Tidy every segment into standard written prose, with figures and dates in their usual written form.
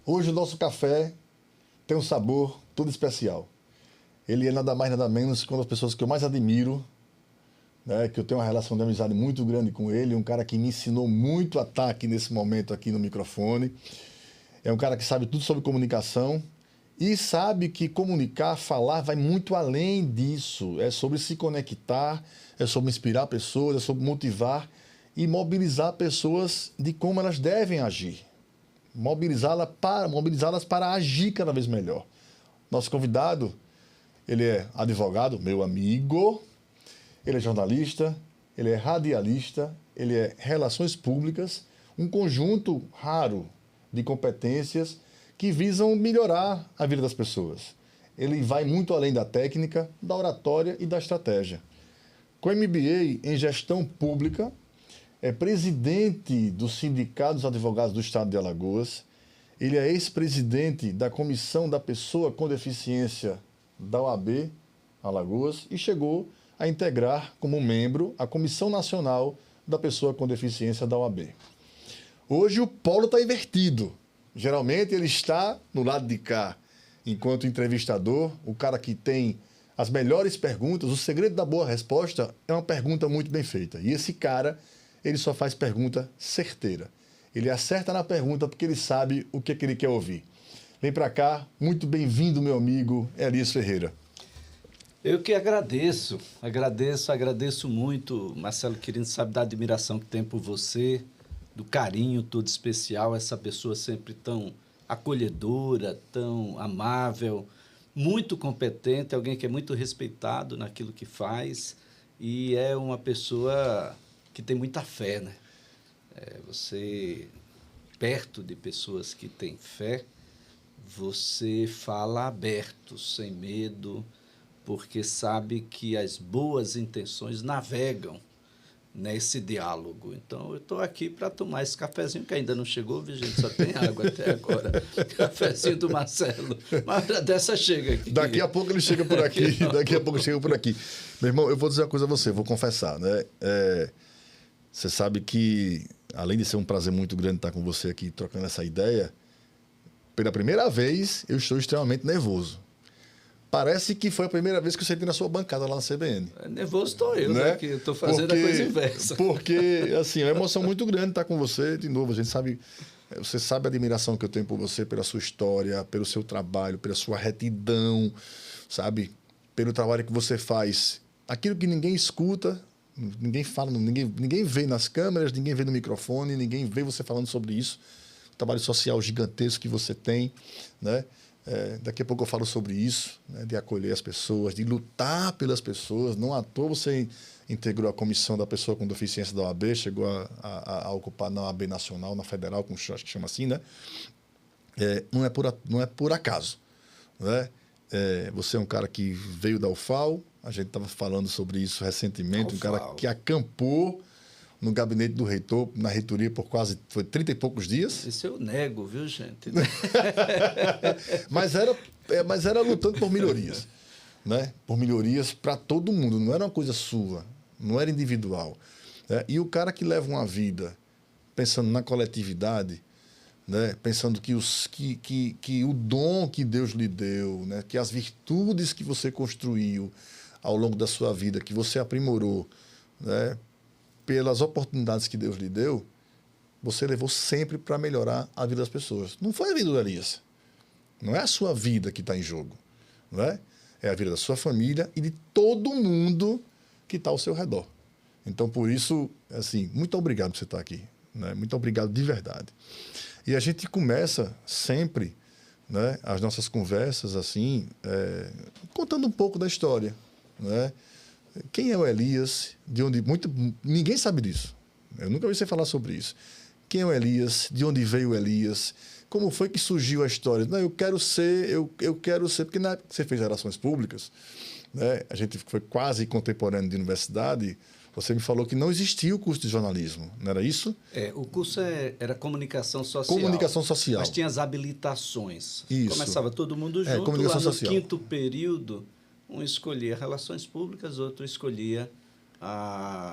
Hoje o nosso café tem um sabor todo especial. Ele é nada mais, nada menos que uma das pessoas que eu mais admiro, né, que eu tenho uma relação de amizade muito grande com ele, um cara que me ensinou muito a estar aqui nesse momento aqui no microfone. É um cara que sabe tudo sobre comunicação e sabe que comunicar, falar vai muito além disso. É sobre se conectar, é sobre inspirar pessoas, é sobre motivar e mobilizar pessoas de como elas devem agir. Mobilizá-las para agir cada vez melhor. Nosso convidado, ele é advogado, meu amigo, ele é jornalista, ele é radialista, ele é relações públicas, um conjunto raro de competências que visam melhorar a vida das pessoas. Ele vai muito além da técnica, da oratória e da estratégia. Com MBA em gestão pública, é presidente do Sindicato dos Advogados do Estado de Alagoas, ele é ex-presidente da Comissão da Pessoa com Deficiência da OAB Alagoas e chegou a integrar como membro a Comissão Nacional da Pessoa com Deficiência da OAB. Hoje o polo está invertido. Geralmente ele está no lado de cá, enquanto entrevistador, o cara que tem as melhores perguntas, o segredo da boa resposta é uma pergunta muito bem feita. E esse cara, ele só faz pergunta certeira. Ele acerta na pergunta porque ele sabe o que ele quer ouvir. Vem para cá, muito bem-vindo, meu amigo Elias Ferreira. Eu que agradeço muito, Marcelo Quirino, sabe da admiração que tem por você, do carinho todo especial, essa pessoa sempre tão acolhedora, tão amável, muito competente, alguém que é muito respeitado naquilo que faz e é uma pessoa que tem muita fé, né? Você, perto de pessoas que têm fé, você fala aberto, sem medo, porque sabe que as boas intenções navegam nesse diálogo. Então, eu estou aqui para tomar esse cafezinho, que ainda não chegou, viu, gente? Só tem água até agora. Cafezinho do Marcelo. Uma hora dessa chega aqui. Daqui a pouco ele chega por aqui. Daqui a pouco chega por aqui. Meu irmão, eu vou dizer uma coisa a você, vou confessar, né? Você sabe que, além de ser um prazer muito grande estar com você aqui, trocando essa ideia, pela primeira vez, eu estou extremamente nervoso. Parece que foi a primeira vez que eu sentei na sua bancada lá na CBN. Nervoso estou eu, né? Que estou fazendo a coisa inversa. Porque, assim, é uma emoção muito grande estar com você de novo. A gente sabe, você sabe a admiração que eu tenho por você, pela sua história, pelo seu trabalho, pela sua retidão, sabe? Pelo trabalho que você faz. Aquilo que ninguém escuta, ninguém fala, ninguém vê nas câmeras, ninguém vê no microfone, ninguém vê você falando sobre isso. O trabalho social gigantesco que você tem, né? Daqui a pouco eu falo sobre isso, né, de acolher as pessoas, de lutar pelas pessoas. Não à toa você integrou a comissão da pessoa com deficiência da OAB, chegou a ocupar na OAB nacional, na federal, como acho que chama assim, né? Não é por acaso, né? Você é um cara que veio da UFAL, a gente estava falando sobre isso recentemente, um cara que acampou no gabinete do reitor, na reitoria, por quase 30 e poucos dias. Isso eu nego, viu, gente? mas era lutando por melhorias, né? Por melhorias para todo mundo, não era uma coisa sua, não era individual. Né? E o cara que leva uma vida pensando na coletividade, né? Pensando que o dom que Deus lhe deu, né? Que as virtudes que você construiu ao longo da sua vida, que você aprimorou, né? Pelas oportunidades que Deus lhe deu, você levou sempre para melhorar a vida das pessoas. Não foi a vida do Elias. Não é a sua vida que está em jogo. Não é? É a vida da sua família e de todo mundo que está ao seu redor. Então, por isso, assim, muito obrigado por você estar aqui. Né? Muito obrigado de verdade. E a gente começa sempre, né, as nossas conversas assim, contando um pouco da história, né? Quem é o Elias? De onde ninguém sabe disso. Eu nunca ouvi você falar sobre isso. Quem é o Elias? De onde veio o Elias? Como foi que surgiu a história? Não, eu quero ser, porque na época que você fez relações públicas, né, a gente foi quase contemporâneo de universidade. Você me falou que não existia o curso de jornalismo, não era isso? O curso era comunicação social. Comunicação social. Mas tinha as habilitações. Isso. Começava todo mundo junto, comunicação lá no social. quinto período, um escolhia relações públicas, outro escolhia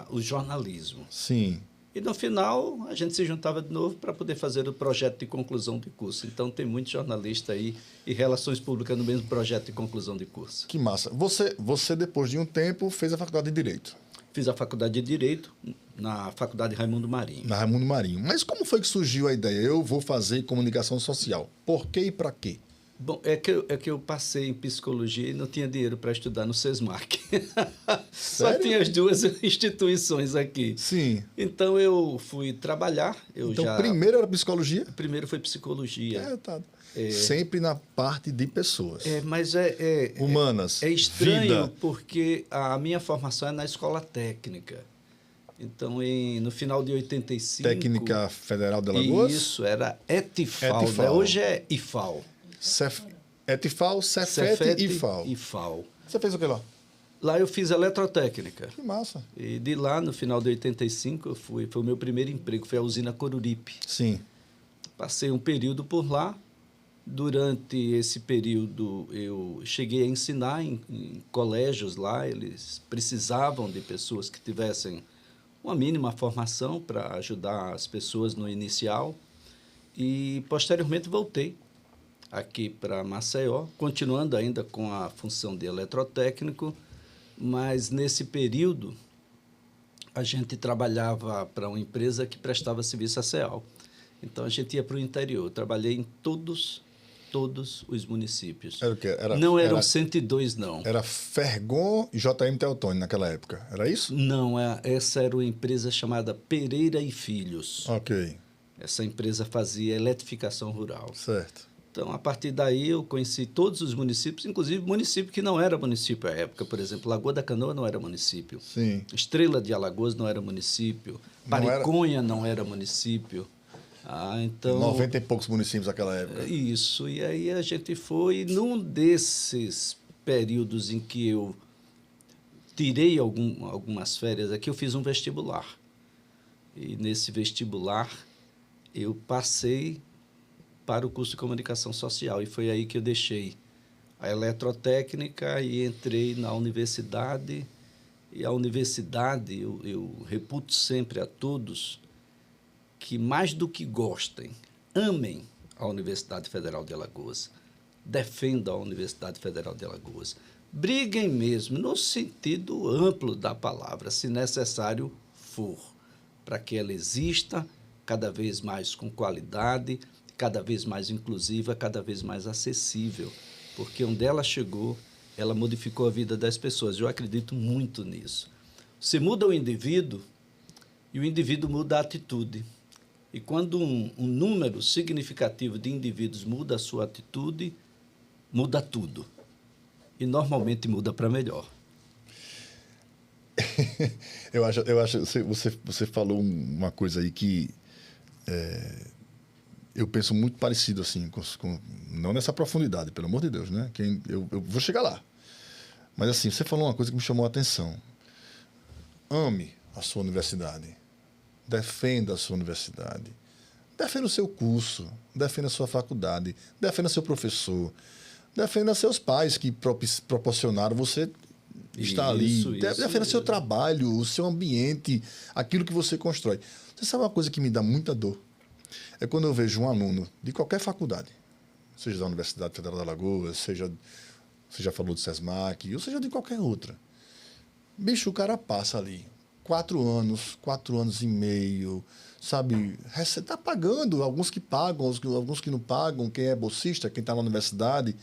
o jornalismo. Sim. E no final, a gente se juntava de novo para poder fazer o projeto de conclusão de curso. Então, tem muito jornalista aí e relações públicas no mesmo projeto de conclusão de curso. Que massa. Você, depois de um tempo, fez a faculdade de Direito. Fiz a faculdade de Direito na Faculdade Raimundo Marinho. Na Raimundo Marinho. Mas como foi que surgiu a ideia? Eu vou fazer comunicação social. Por quê e para quê? Bom, é que eu passei em psicologia e não tinha dinheiro para estudar no SESMAC. Só Sério? tinha as duas instituições aqui. Sim. Então, eu fui trabalhar. Primeiro era psicologia? Primeiro foi psicologia. Tá. Sempre na parte de pessoas. Mas Humanas. É estranho vida. porque a minha formação é na escola técnica. Então, no final de 85... Técnica Federal de Alagoas? Isso, era ETIFAL. Né? Hoje é IFAL. ETIFAL, Cefet e IFAL. IFAL. Você fez o que lá? Lá eu fiz eletrotécnica. Que massa. E de lá, no final de 85, foi o meu primeiro emprego, foi a usina Coruripe. Sim. Passei um período por lá. Durante esse período, eu cheguei a ensinar em colégios lá. Eles precisavam de pessoas que tivessem uma mínima formação para ajudar as pessoas no inicial. E, posteriormente, voltei aqui para Maceió, continuando ainda com a função de eletrotécnico, mas nesse período a gente trabalhava para uma empresa que prestava serviço a CEAL. Então a gente ia para o interior. Eu trabalhei em todos os municípios. Era o quê? Não eram 102, não. Era Fergon e JM Teotônio naquela época. Era isso? Não, essa era uma empresa chamada Pereira e Filhos. Ok. Essa empresa fazia eletrificação rural. Certo. Então, a partir daí, eu conheci todos os municípios, inclusive município que não era município à época. Por exemplo, Lagoa da Canoa não era município. Sim. Estrela de Alagoas não era município. Pariconha não era município. Então, 90 e poucos municípios naquela época. Isso. E aí a gente foi, num desses períodos em que eu tirei algumas férias aqui, eu fiz um vestibular. E nesse vestibular, eu passei para o curso de comunicação social. E foi aí que eu deixei a eletrotécnica e entrei na universidade. E a universidade, eu reputo sempre a todos que, mais do que gostem, amem a Universidade Federal de Alagoas, defendam a Universidade Federal de Alagoas, briguem mesmo, no sentido amplo da palavra, se necessário for, para que ela exista cada vez mais com qualidade, cada vez mais inclusiva, cada vez mais acessível, porque onde ela chegou, ela modificou a vida das pessoas. Eu acredito muito nisso. Você muda o indivíduo e o indivíduo muda a atitude. E quando um número significativo de indivíduos muda a sua atitude, muda tudo. E normalmente muda para melhor. Eu acho você falou uma coisa aí que eu penso muito parecido assim, não nessa profundidade, pelo amor de Deus, né? Eu vou chegar lá. Mas assim, você falou uma coisa que me chamou a atenção. Ame a sua universidade. Defenda a sua universidade. Defenda o seu curso. Defenda a sua faculdade. Defenda seu professor. Defenda seus pais que proporcionaram você estar ali. Defenda seu trabalho, o seu ambiente, aquilo que você constrói. Você sabe uma coisa que me dá muita dor? É quando eu vejo um aluno de qualquer faculdade, seja da Universidade Federal de Alagoas, seja, você já falou do SESMAC, ou seja de qualquer outra. Bicho, o cara passa ali 4 anos e meio, sabe? Está pagando, alguns que pagam, alguns que não pagam, quem é bolsista, quem está na universidade.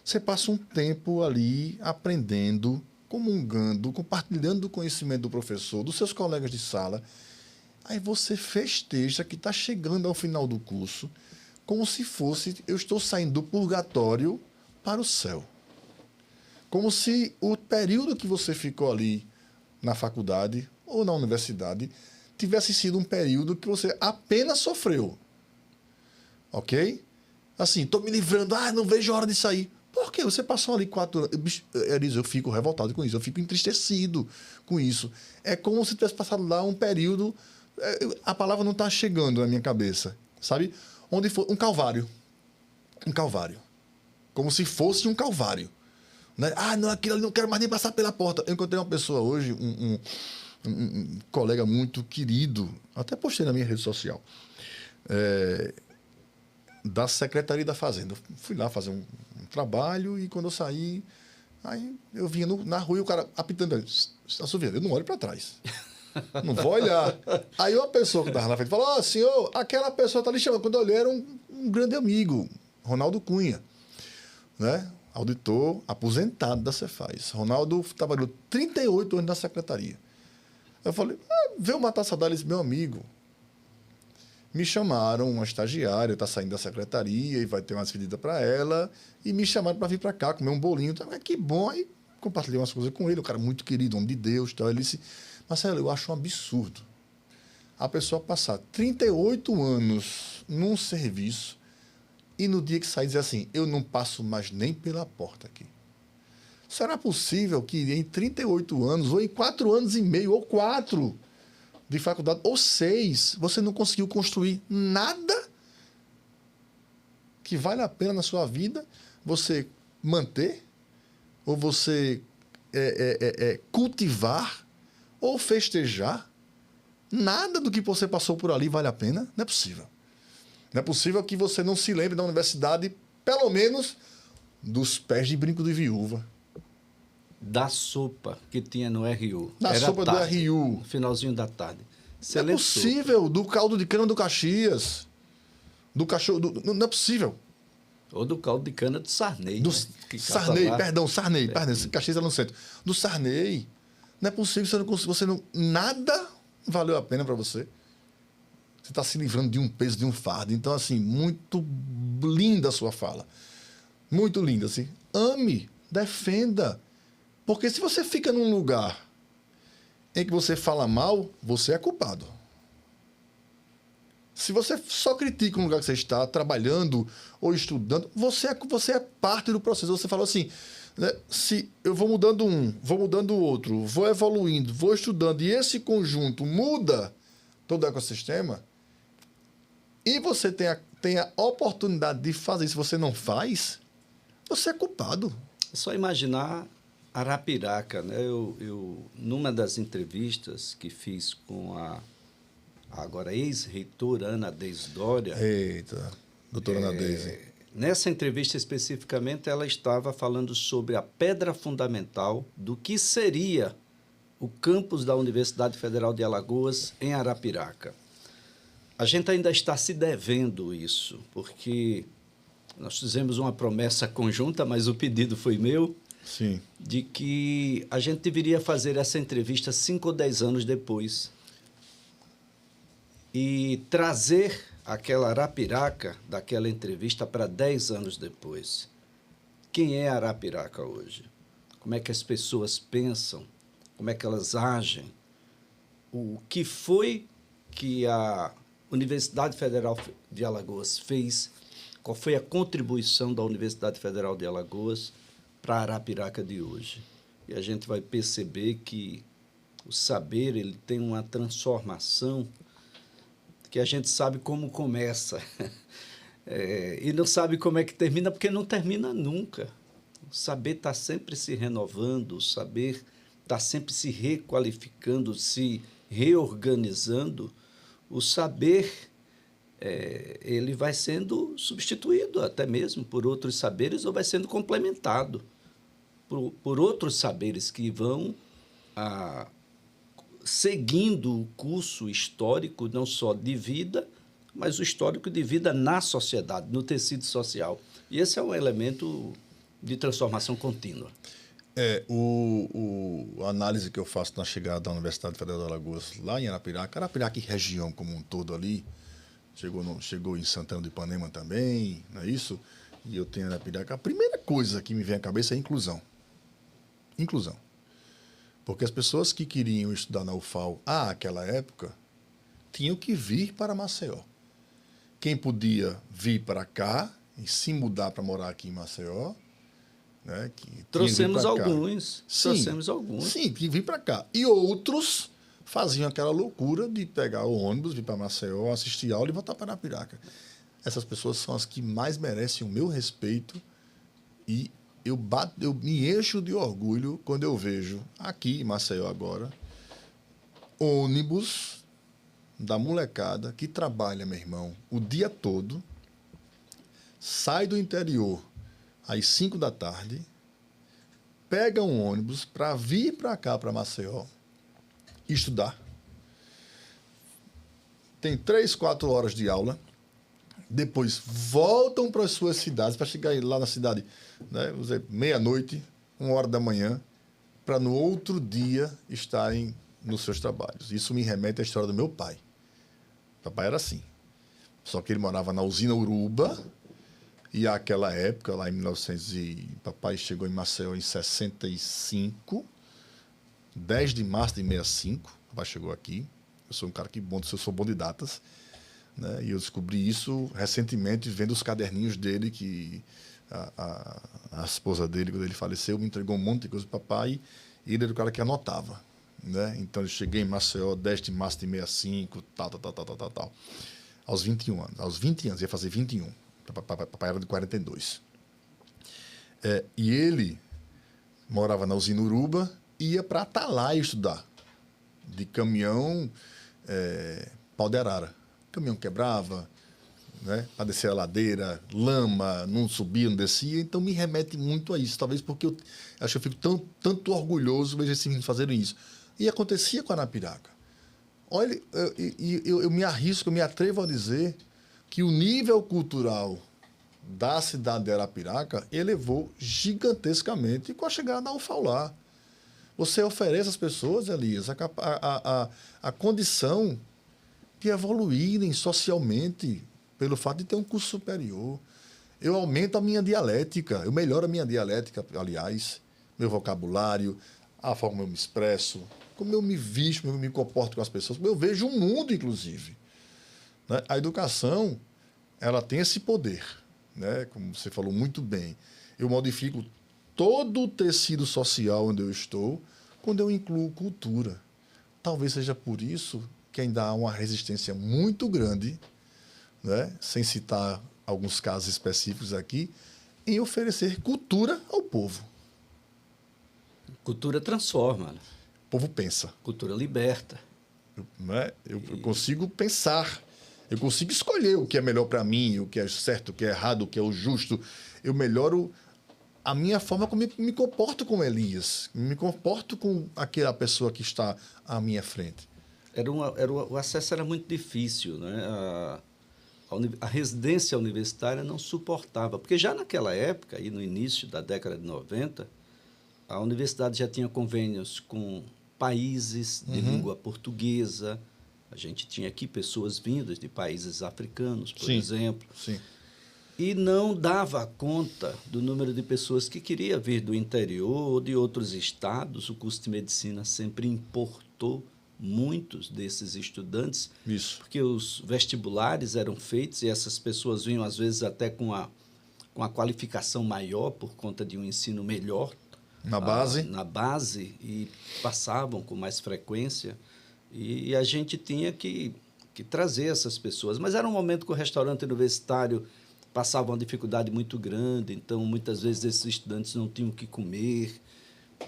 Você passa um tempo ali aprendendo, comungando, compartilhando o conhecimento do professor, dos seus colegas de sala. Aí você festeja que está chegando ao final do curso, como se fosse, eu estou saindo do purgatório para o céu. Como se o período que você ficou ali na faculdade ou na universidade tivesse sido um período que você apenas sofreu. Ok? Assim, estou me livrando, não vejo a hora de sair. Por quê? Você passou ali 4 anos. Eu fico revoltado com isso, eu fico entristecido com isso. É como se tivesse passado lá um período. A palavra não está chegando na minha cabeça, sabe? Onde foi um calvário. Um calvário. Como se fosse um calvário. Né? Não, aquilo ali não quero mais nem passar pela porta. Eu encontrei uma pessoa hoje, um colega muito querido, até postei na minha rede social, da Secretaria da Fazenda. Eu fui lá fazer um trabalho e quando eu saí, aí eu vinha na rua e o cara apitando, assoviando, eu não olho para trás. Não vou olhar. Aí uma pessoa que estava na frente falou, senhor, aquela pessoa está lhe chamando. Quando eu olhei, era um grande amigo, Ronaldo Cunha, né? Auditor aposentado da Cefaz. Ronaldo trabalhou 38 anos na secretaria. Eu falei, veio matar saudade, ele disse, meu amigo. Me chamaram, uma estagiária, está saindo da secretaria e vai ter uma despedida para ela, e me chamaram para vir para cá, comer um bolinho. Que bom. Aí compartilhei umas coisas com ele, um cara muito querido, homem de Deus. Tal. Ele disse, Marcelo, eu acho um absurdo a pessoa passar 38 anos num serviço e no dia que sai dizer assim, eu não passo mais nem pela porta aqui. Será possível que em 38 anos, ou em 4 anos e meio, ou 4 de faculdade, ou 6, você não conseguiu construir nada que vale a pena na sua vida você manter, ou você cultivar, ou festejar? Nada do que você passou por ali vale a pena? Não é possível. Não é possível que você não se lembre da universidade, pelo menos, dos pés de brinco de viúva. Da sopa que tinha no RU. Da Era sopa tarde, do RU. no finalzinho da tarde. Não é possível. Sopa. Do caldo de cana do Caxias. Do cachorro... não é possível. Ou do caldo de cana do Sarney. Do né? Sarney, Sarney. Caxias era no centro. Do Sarney. Não é possível, você não... Nada valeu a pena para você. Você está se livrando de um peso, de um fardo. Então, assim, muito linda a sua fala. Muito linda, assim. Ame, defenda. Porque se você fica num lugar em que você fala mal, você é culpado. Se você só critica um lugar que você está trabalhando ou estudando, você é parte do processo. Você falou assim, né, se eu vou mudando um, vou mudando o outro, vou evoluindo, vou estudando, e esse conjunto muda todo o ecossistema, e você tem a oportunidade de fazer isso, você não faz, você é culpado. É só imaginar Arapiraca, né? Eu numa das entrevistas que fiz com a agora ex-reitora Ana Deise Dória... Eita, doutora Ana Deise. Nessa entrevista especificamente, ela estava falando sobre a pedra fundamental do que seria o campus da Universidade Federal de Alagoas em Arapiraca. A gente ainda está se devendo isso, porque nós fizemos uma promessa conjunta, mas o pedido foi meu. Sim. De que a gente deveria fazer essa entrevista 5 ou 10 anos depois e trazer aquela Arapiraca daquela entrevista para 10 anos depois. Quem é Arapiraca hoje? Como é que as pessoas pensam? Como é que elas agem? O que foi que a Universidade Federal de Alagoas fez? Qual foi a contribuição da Universidade Federal de Alagoas para a Arapiraca de hoje? E a gente vai perceber que o saber ele tem uma transformação que a gente sabe como começa e não sabe como é que termina, porque não termina nunca. O saber está sempre se renovando, o saber está sempre se requalificando, se reorganizando. O saber ele vai sendo substituído até mesmo por outros saberes ou vai sendo complementado por outros saberes que vão seguindo o curso histórico, não só de vida, mas o histórico de vida na sociedade, no tecido social. E esse é um elemento de transformação contínua. A análise que eu faço na chegada da Universidade Federal de Alagoas, lá em Arapiraca e região como um todo ali, chegou em Santana do Ipanema também, não é isso? E eu tenho Arapiraca. A primeira coisa que me vem à cabeça é inclusão. Inclusão. Porque as pessoas que queriam estudar na UFAL àquela época tinham que vir para Maceió. Quem podia vir para cá e se mudar para morar aqui em Maceió, né, trouxemos alguns. Sim, que vir para cá. E outros faziam aquela loucura de pegar o ônibus, vir para Maceió, assistir aula e voltar para Arapiraca. Essas pessoas são as que mais merecem o meu respeito e eu me encho de orgulho quando eu vejo aqui em Maceió agora ônibus da molecada que trabalha, meu irmão, o dia todo, sai do interior às 5 da tarde, pega um ônibus para vir para cá, para Maceió, estudar. Tem 3, 4 horas de aula, depois voltam para as suas cidades, para chegar lá na cidade, né, meia-noite, 1h da manhã, para no outro dia estarem nos seus trabalhos. Isso me remete à história do meu pai. Papai era assim. Só que ele morava na usina Uruba, e àquela época, lá em 1900, papai chegou em Maceió em 65, 10 de março de 65, papai chegou aqui. Eu sou um cara eu sou bom de datas, né? E eu descobri isso recentemente, vendo os caderninhos dele, que a esposa dele, quando ele faleceu, me entregou um monte de coisa do papai, e ele era o cara que anotava, né? Então, eu cheguei em Maceió 10 de março de 65, tal. Aos 21 anos. Aos 20 anos, ia fazer 21. Papai era de 42. E ele morava na usina Uruba, ia para Atalaia estudar, de caminhão pau de arara. O caminhão quebrava, né, para descer a ladeira, lama, não subia, não descia. Então, me remete muito a isso. Talvez porque eu acho que eu fico tanto orgulhoso de esses meninos fazerem isso. E acontecia com a Arapiraca. Olha, eu me arrisco, eu me atrevo a dizer que o nível cultural da cidade de Arapiraca elevou gigantescamente com a chegada da UFAULAR. Você oferece às pessoas, Elias, a condição de evoluírem socialmente pelo fato de ter um curso superior. Eu aumento a minha dialética, eu melhoro a minha dialética, aliás, meu vocabulário, a forma como eu me expresso, como eu me visto, como eu me comporto com as pessoas, como eu vejo o mundo, inclusive. Né? A educação, ela tem esse poder, né? Como você falou muito bem. Eu modifico todo o tecido social onde eu estou quando eu incluo cultura. Talvez seja por isso que ainda há uma resistência muito grande, né? Sem citar alguns casos específicos aqui, em oferecer cultura ao povo. Cultura transforma. Né? O povo pensa. Cultura liberta. Né? Eu consigo pensar. Eu consigo escolher o que é melhor para mim, o que é certo, o que é errado, o que é o justo. Eu melhoro a minha forma como me comporto com Elias, me comporto com aquela pessoa que está à minha frente. O acesso era muito difícil, né? A residência universitária não suportava, porque já naquela época, aí no início da década de 90, a universidade já tinha convênios com países de língua portuguesa. A gente tinha aqui pessoas vindas de países africanos, por exemplo. Sim. E não dava conta do número de pessoas que queria vir do interior ou de outros estados. O curso de medicina sempre importou muitos desses estudantes, Isso. porque os vestibulares eram feitos e essas pessoas vinham, às vezes, até com a qualificação maior por conta de um ensino melhor. Na base? Na base, e passavam com mais frequência. E a gente tinha que trazer essas pessoas. Mas era um momento que o restaurante universitário passava uma dificuldade muito grande, então, muitas vezes, esses estudantes não tinham o que comer,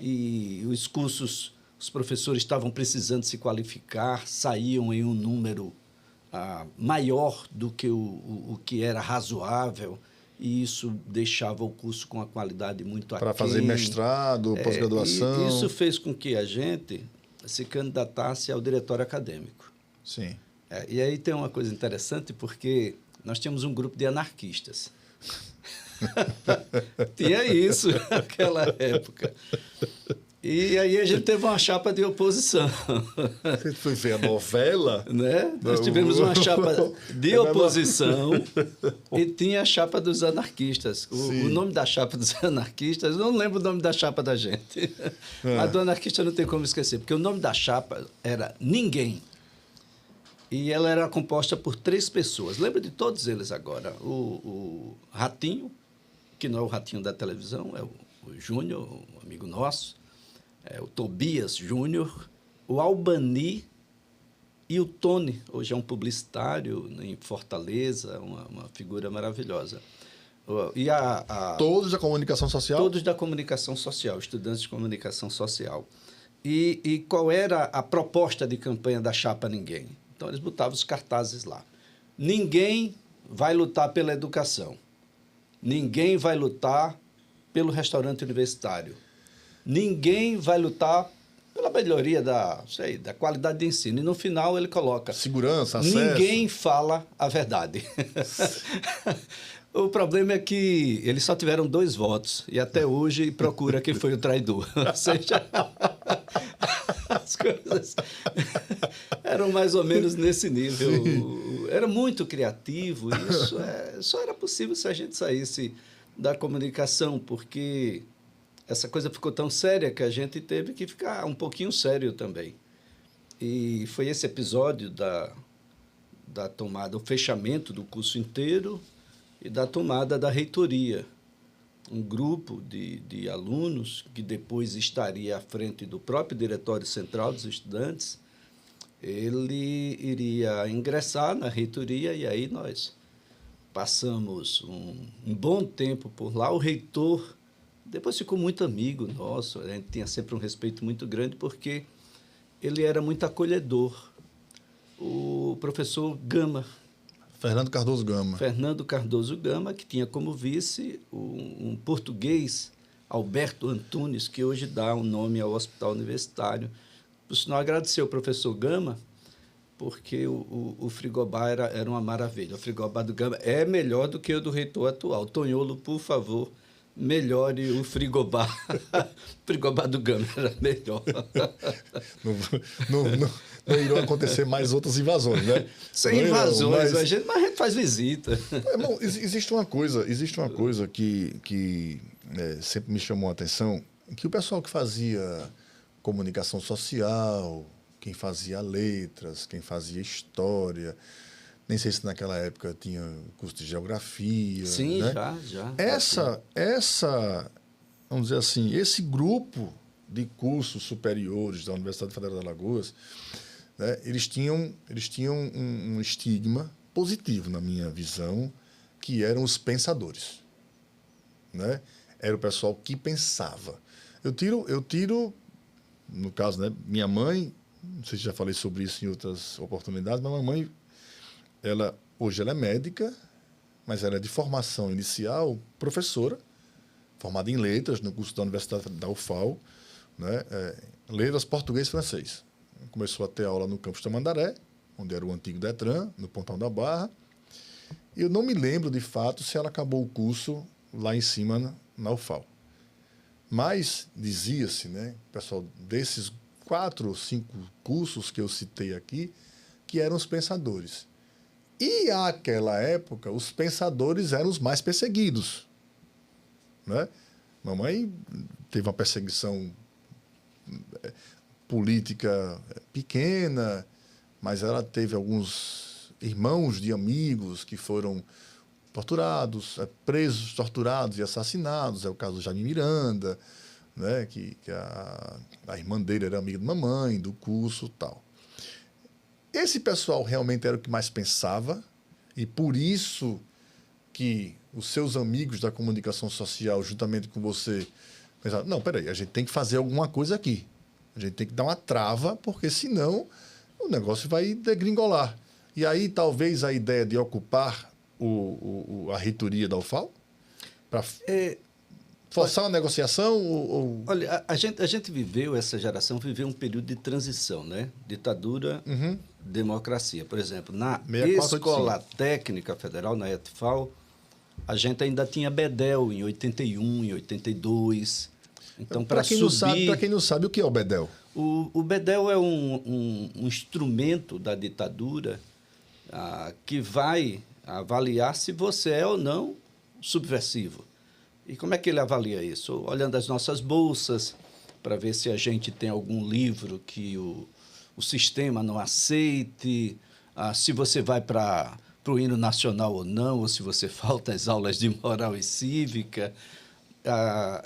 e os cursos, os professores estavam precisando se qualificar, saíam em um número maior do que o que era razoável, e isso deixava o curso com a qualidade muito aquém. Para fazer mestrado, pós-graduação. Isso fez com que a gente se candidatasse ao diretório acadêmico. Sim. E aí tem uma coisa interessante, porque nós tínhamos um grupo de anarquistas. Tinha isso naquela época. E aí a gente teve uma chapa de oposição. Você foi ver a novela? Né? Nós tivemos uma chapa de oposição e tinha a chapa dos anarquistas. O nome da chapa dos anarquistas, eu não lembro o nome da chapa da gente. A do anarquista não tem como esquecer, porque o nome da chapa era Ninguém. E ela era composta por 3 pessoas. Lembro de todos eles agora. O Ratinho, que não é o Ratinho da televisão, é o Júnior, um amigo nosso. O Tobias Júnior, o Albani e o Tony, hoje é um publicitário em Fortaleza, uma figura maravilhosa. Todos da comunicação social? Todos da comunicação social, estudantes de comunicação social. E qual era a proposta de campanha da Chapa Ninguém? Então, eles botavam os cartazes lá. Ninguém vai lutar pela educação. Ninguém vai lutar pelo restaurante universitário. Ninguém vai lutar pela melhoria da qualidade de ensino. E, no final, ele coloca... Segurança, acesso. Ninguém fala a verdade. O problema é que eles só tiveram 2 votos e até hoje procura quem foi o traidor. Ou seja, as coisas eram mais ou menos nesse nível. Sim. Era muito criativo. Isso só era possível se a gente saísse da comunicação, porque essa coisa ficou tão séria que a gente teve que ficar um pouquinho sério também. E foi esse episódio da tomada, o fechamento do curso inteiro e da tomada da reitoria. Um grupo de alunos, que depois estaria à frente do próprio Diretório Central dos Estudantes, ele iria ingressar na reitoria e aí nós passamos um bom tempo por lá. O reitor depois ficou muito amigo nosso, a gente tinha sempre um respeito muito grande porque ele era muito acolhedor. O professor Gama, Fernando Cardoso Gama. Fernando Cardoso Gama, que tinha como vice um português, Alberto Antunes, que hoje dá um nome ao Hospital Universitário. Por sinal, agradecer ao professor Gama, porque o frigobar era uma maravilha. O frigobar do Gama é melhor do que o do reitor atual. Tonholo, por favor, melhore o frigobar. O frigobar do Gama era melhor. Não irão acontecer mais outras invasões, né? Sem invasões, mas a gente faz visita. Bom, existe uma coisa que sempre me chamou a atenção, que o pessoal que fazia comunicação social, quem fazia letras, quem fazia história, nem sei se naquela época tinha curso de geografia. Sim, né? já. Essa, vamos dizer assim, esse grupo de cursos superiores da Universidade Federal de Alagoas, né, eles tinham um estigma positivo, na minha visão, que eram os pensadores. Né? Era o pessoal que pensava. Eu tiro, no caso, né, minha mãe, não sei se já falei sobre isso em outras oportunidades, mas minha mãe, hoje ela é médica, mas ela é de formação inicial professora, formada em letras, no curso da Universidade da UFAL, né, letras português e francês. Começou a ter aula no campus Tamandaré, onde era o antigo Detran, no Pontão da Barra. Eu não me lembro, de fato, se ela acabou o curso lá em cima, na UFAL. Mas dizia-se, né, pessoal, desses 4 ou 5 cursos que eu citei aqui, que eram os pensadores. E, àquela época, os pensadores eram os mais perseguidos. Né? Mamãe teve uma perseguição política pequena, mas ela teve alguns irmãos de amigos que foram torturados, presos, torturados e assassinados. É o caso do Jaime Miranda, né, que a irmã dele era amiga de mamãe, do curso e tal. Esse pessoal realmente era o que mais pensava, e por isso que os seus amigos da comunicação social, juntamente com você, pensaram, não, peraí, a gente tem que fazer alguma coisa aqui. A gente tem que dar uma trava, porque senão o negócio vai degringolar. E aí, talvez, a ideia de ocupar a reitoria da UFAL? Para forçar uma negociação? Olha, a gente essa geração viveu um período de transição, né? Ditadura, democracia. Por exemplo, na Escola Técnica Federal, na ETFAL, a gente ainda tinha Bedel em 81, em 82... Então, para quem não sabe, o que é o Bedel? O Bedel é um instrumento da ditadura que vai avaliar se você é ou não subversivo. E como é que ele avalia isso? Olhando as nossas bolsas, para ver se a gente tem algum livro que o sistema não aceite, se você vai para o hino nacional ou não, ou se você falta às aulas de moral e cívica.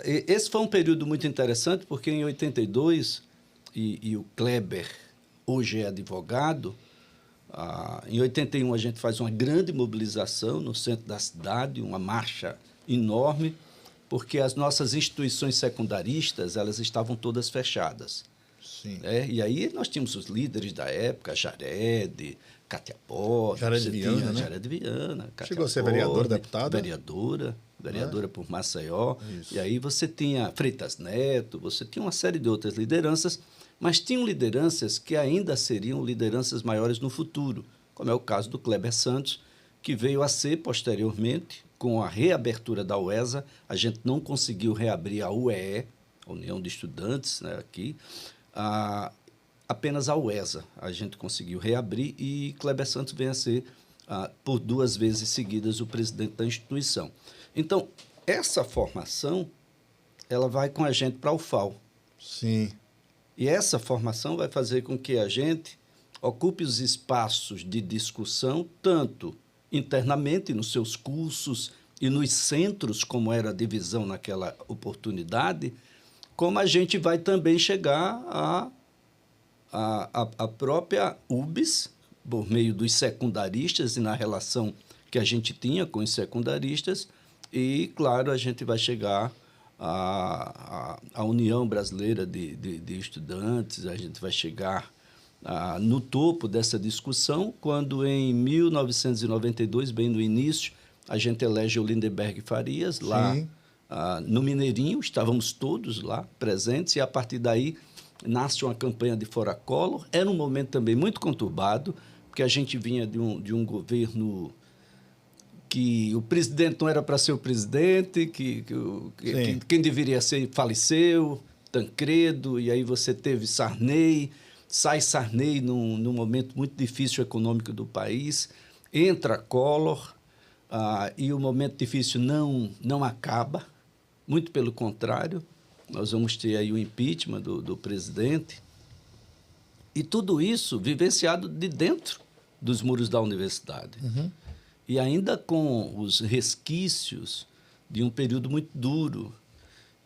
Esse foi um período muito interessante, porque em 82, e o Kleber hoje é advogado, em 81 a gente faz uma grande mobilização no centro da cidade, uma marcha enorme, porque as nossas instituições secundaristas elas estavam todas fechadas. Sim. E aí nós tínhamos os líderes da época, Jared, Cátia Borges. Jared Viana, né? Jared Viana. Chegou a ser vereadora, deputada? Vereadora por Maceió. Isso. E aí você tinha Freitas Neto, você tinha uma série de outras lideranças, mas tinham lideranças que ainda seriam lideranças maiores no futuro, como é o caso do Kleber Santos, que veio a ser, posteriormente, com a reabertura da UESA, a gente não conseguiu reabrir a UEE, a União de Estudantes, né, aqui, apenas a UESA a gente conseguiu reabrir e Kleber Santos vem a ser, por 2 vezes seguidas, o presidente da instituição. Então, essa formação, ela vai com a gente para a UFAL. Sim. E essa formação vai fazer com que a gente ocupe os espaços de discussão, tanto internamente nos seus cursos e nos centros, como era a divisão naquela oportunidade, como a gente vai também chegar à própria UBS, por meio dos secundaristas e na relação que a gente tinha com os secundaristas, e, claro, a gente vai chegar à União Brasileira de Estudantes, a gente vai chegar no topo dessa discussão, quando em 1992, bem no início, a gente elege o Lindenberg Farias, lá no Mineirinho, estávamos todos lá presentes, e a partir daí nasce uma campanha de Fora Collor. Era um momento também muito conturbado, porque a gente vinha de um governo que o presidente não era para ser o presidente, que quem deveria ser faleceu, Tancredo, e aí você teve Sarney, sai Sarney num momento muito difícil econômico do país, entra Collor, e o momento difícil não acaba, muito pelo contrário, nós vamos ter aí o impeachment do presidente, e tudo isso vivenciado de dentro dos muros da universidade. Uhum. E ainda com os resquícios de um período muito duro.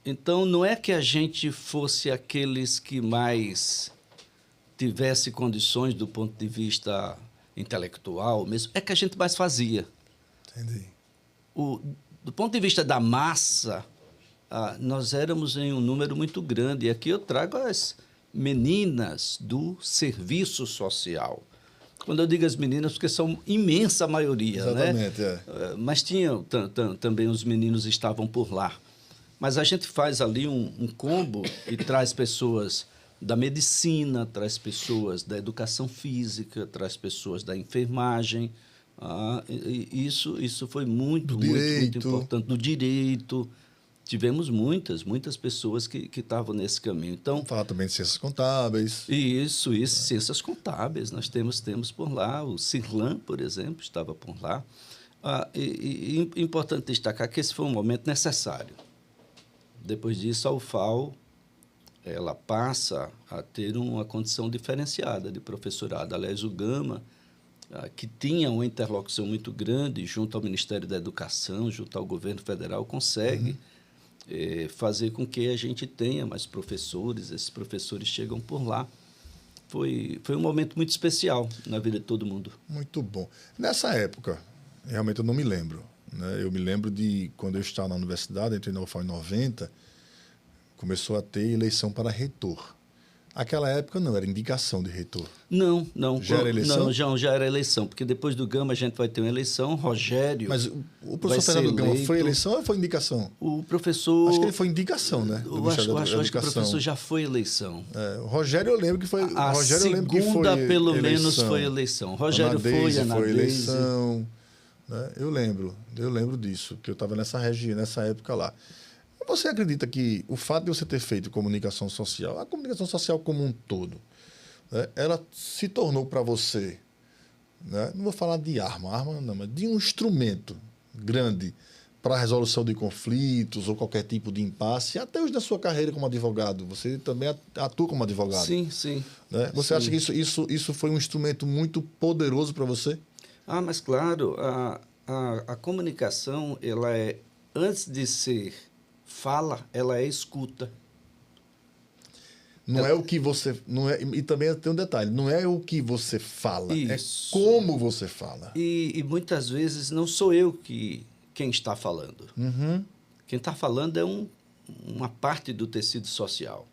Então, não é que a gente fosse aqueles que mais tivesse condições do ponto de vista intelectual, mesmo, é que a gente mais fazia. Entendi. Do ponto de vista da massa, nós éramos em um número muito grande. E aqui eu trago as meninas do serviço social. Quando eu digo as meninas, porque são imensa maioria, exatamente, né? Mas tinha também os meninos estavam por lá. Mas a gente faz ali um combo e traz pessoas da medicina, traz pessoas da educação física, traz pessoas da enfermagem. Isso foi muito importante. Do direito. Tivemos muitas pessoas que estavam nesse caminho. Então, falar também de ciências contábeis. Isso, ciências contábeis. Nós temos por lá, o Cirlan, por exemplo, estava por lá. Importante destacar que esse foi um momento necessário. Depois disso, a UFAL ela passa a ter uma condição diferenciada de professorado. Aliás, o Gama, que tinha uma interlocução muito grande junto ao Ministério da Educação, junto ao governo federal, consegue fazer com que a gente tenha mais professores, esses professores chegam por lá. Foi um momento muito especial na vida de todo mundo. Muito bom. Nessa época, realmente eu não me lembro, né? Eu me lembro de quando eu estava na universidade, entrei na UFAL em 90, começou a ter eleição para reitor. Aquela época não, era indicação de reitor. Não. Já era eleição? Não, já era eleição, porque depois do Gama a gente vai ter uma eleição, Rogério. Mas o professor Fernando Gama foi eleição ou foi indicação? O professor... Acho que ele foi indicação, né? Eu acho que o professor já foi eleição. O Rogério eu lembro que foi... A segunda, pelo menos, foi eleição. Rogério foi, Ana foi eleição. Né? Eu lembro disso, que eu estava nessa época lá. Você acredita que o fato de você ter feito comunicação social, a comunicação social como um todo, né, ela se tornou para você, né, não vou falar de arma não, mas de um instrumento grande para a resolução de conflitos ou qualquer tipo de impasse, até hoje na sua carreira como advogado, você também atua como advogado. Sim. Né? Você acha que isso foi um instrumento muito poderoso para você? Mas claro, a comunicação, ela é, antes de ser fala, ela é escuta. Não é o que você... Não é, e também tem um detalhe, não é o que você fala, isso. É como você fala. E muitas vezes não sou eu quem está falando. Uhum. Quem está falando é uma parte do tecido social,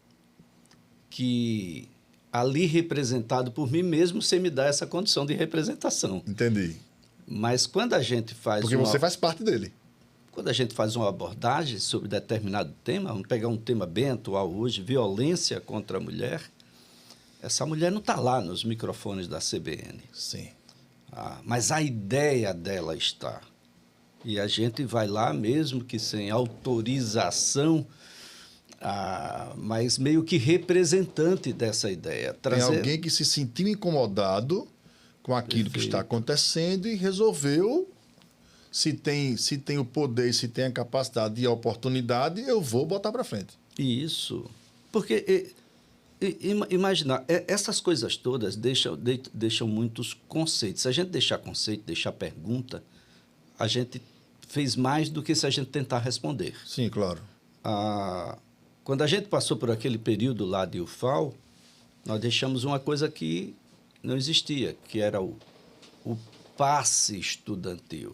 que ali representado por mim mesmo, sem me dar essa condição de representação. Entendi. Mas quando a gente faz Porque você faz parte dele. Quando a gente faz uma abordagem sobre determinado tema, vamos pegar um tema bem atual hoje, violência contra a mulher, essa mulher não está lá nos microfones da CBN. Sim. Mas a ideia dela está. E a gente vai lá, mesmo que sem autorização, mas meio que representante dessa ideia. Tem alguém que se sentiu incomodado com aquilo que está acontecendo e resolveu, se tem o poder, se tem a capacidade e a oportunidade, eu vou botar para frente. Isso. Porque, imaginar, essas coisas todas deixam muitos conceitos. Se a gente deixar conceito, deixar pergunta, a gente fez mais do que se a gente tentar responder. Sim, claro. Quando a gente passou por aquele período lá de UFAL, nós deixamos uma coisa que não existia, que era o passe estudantil.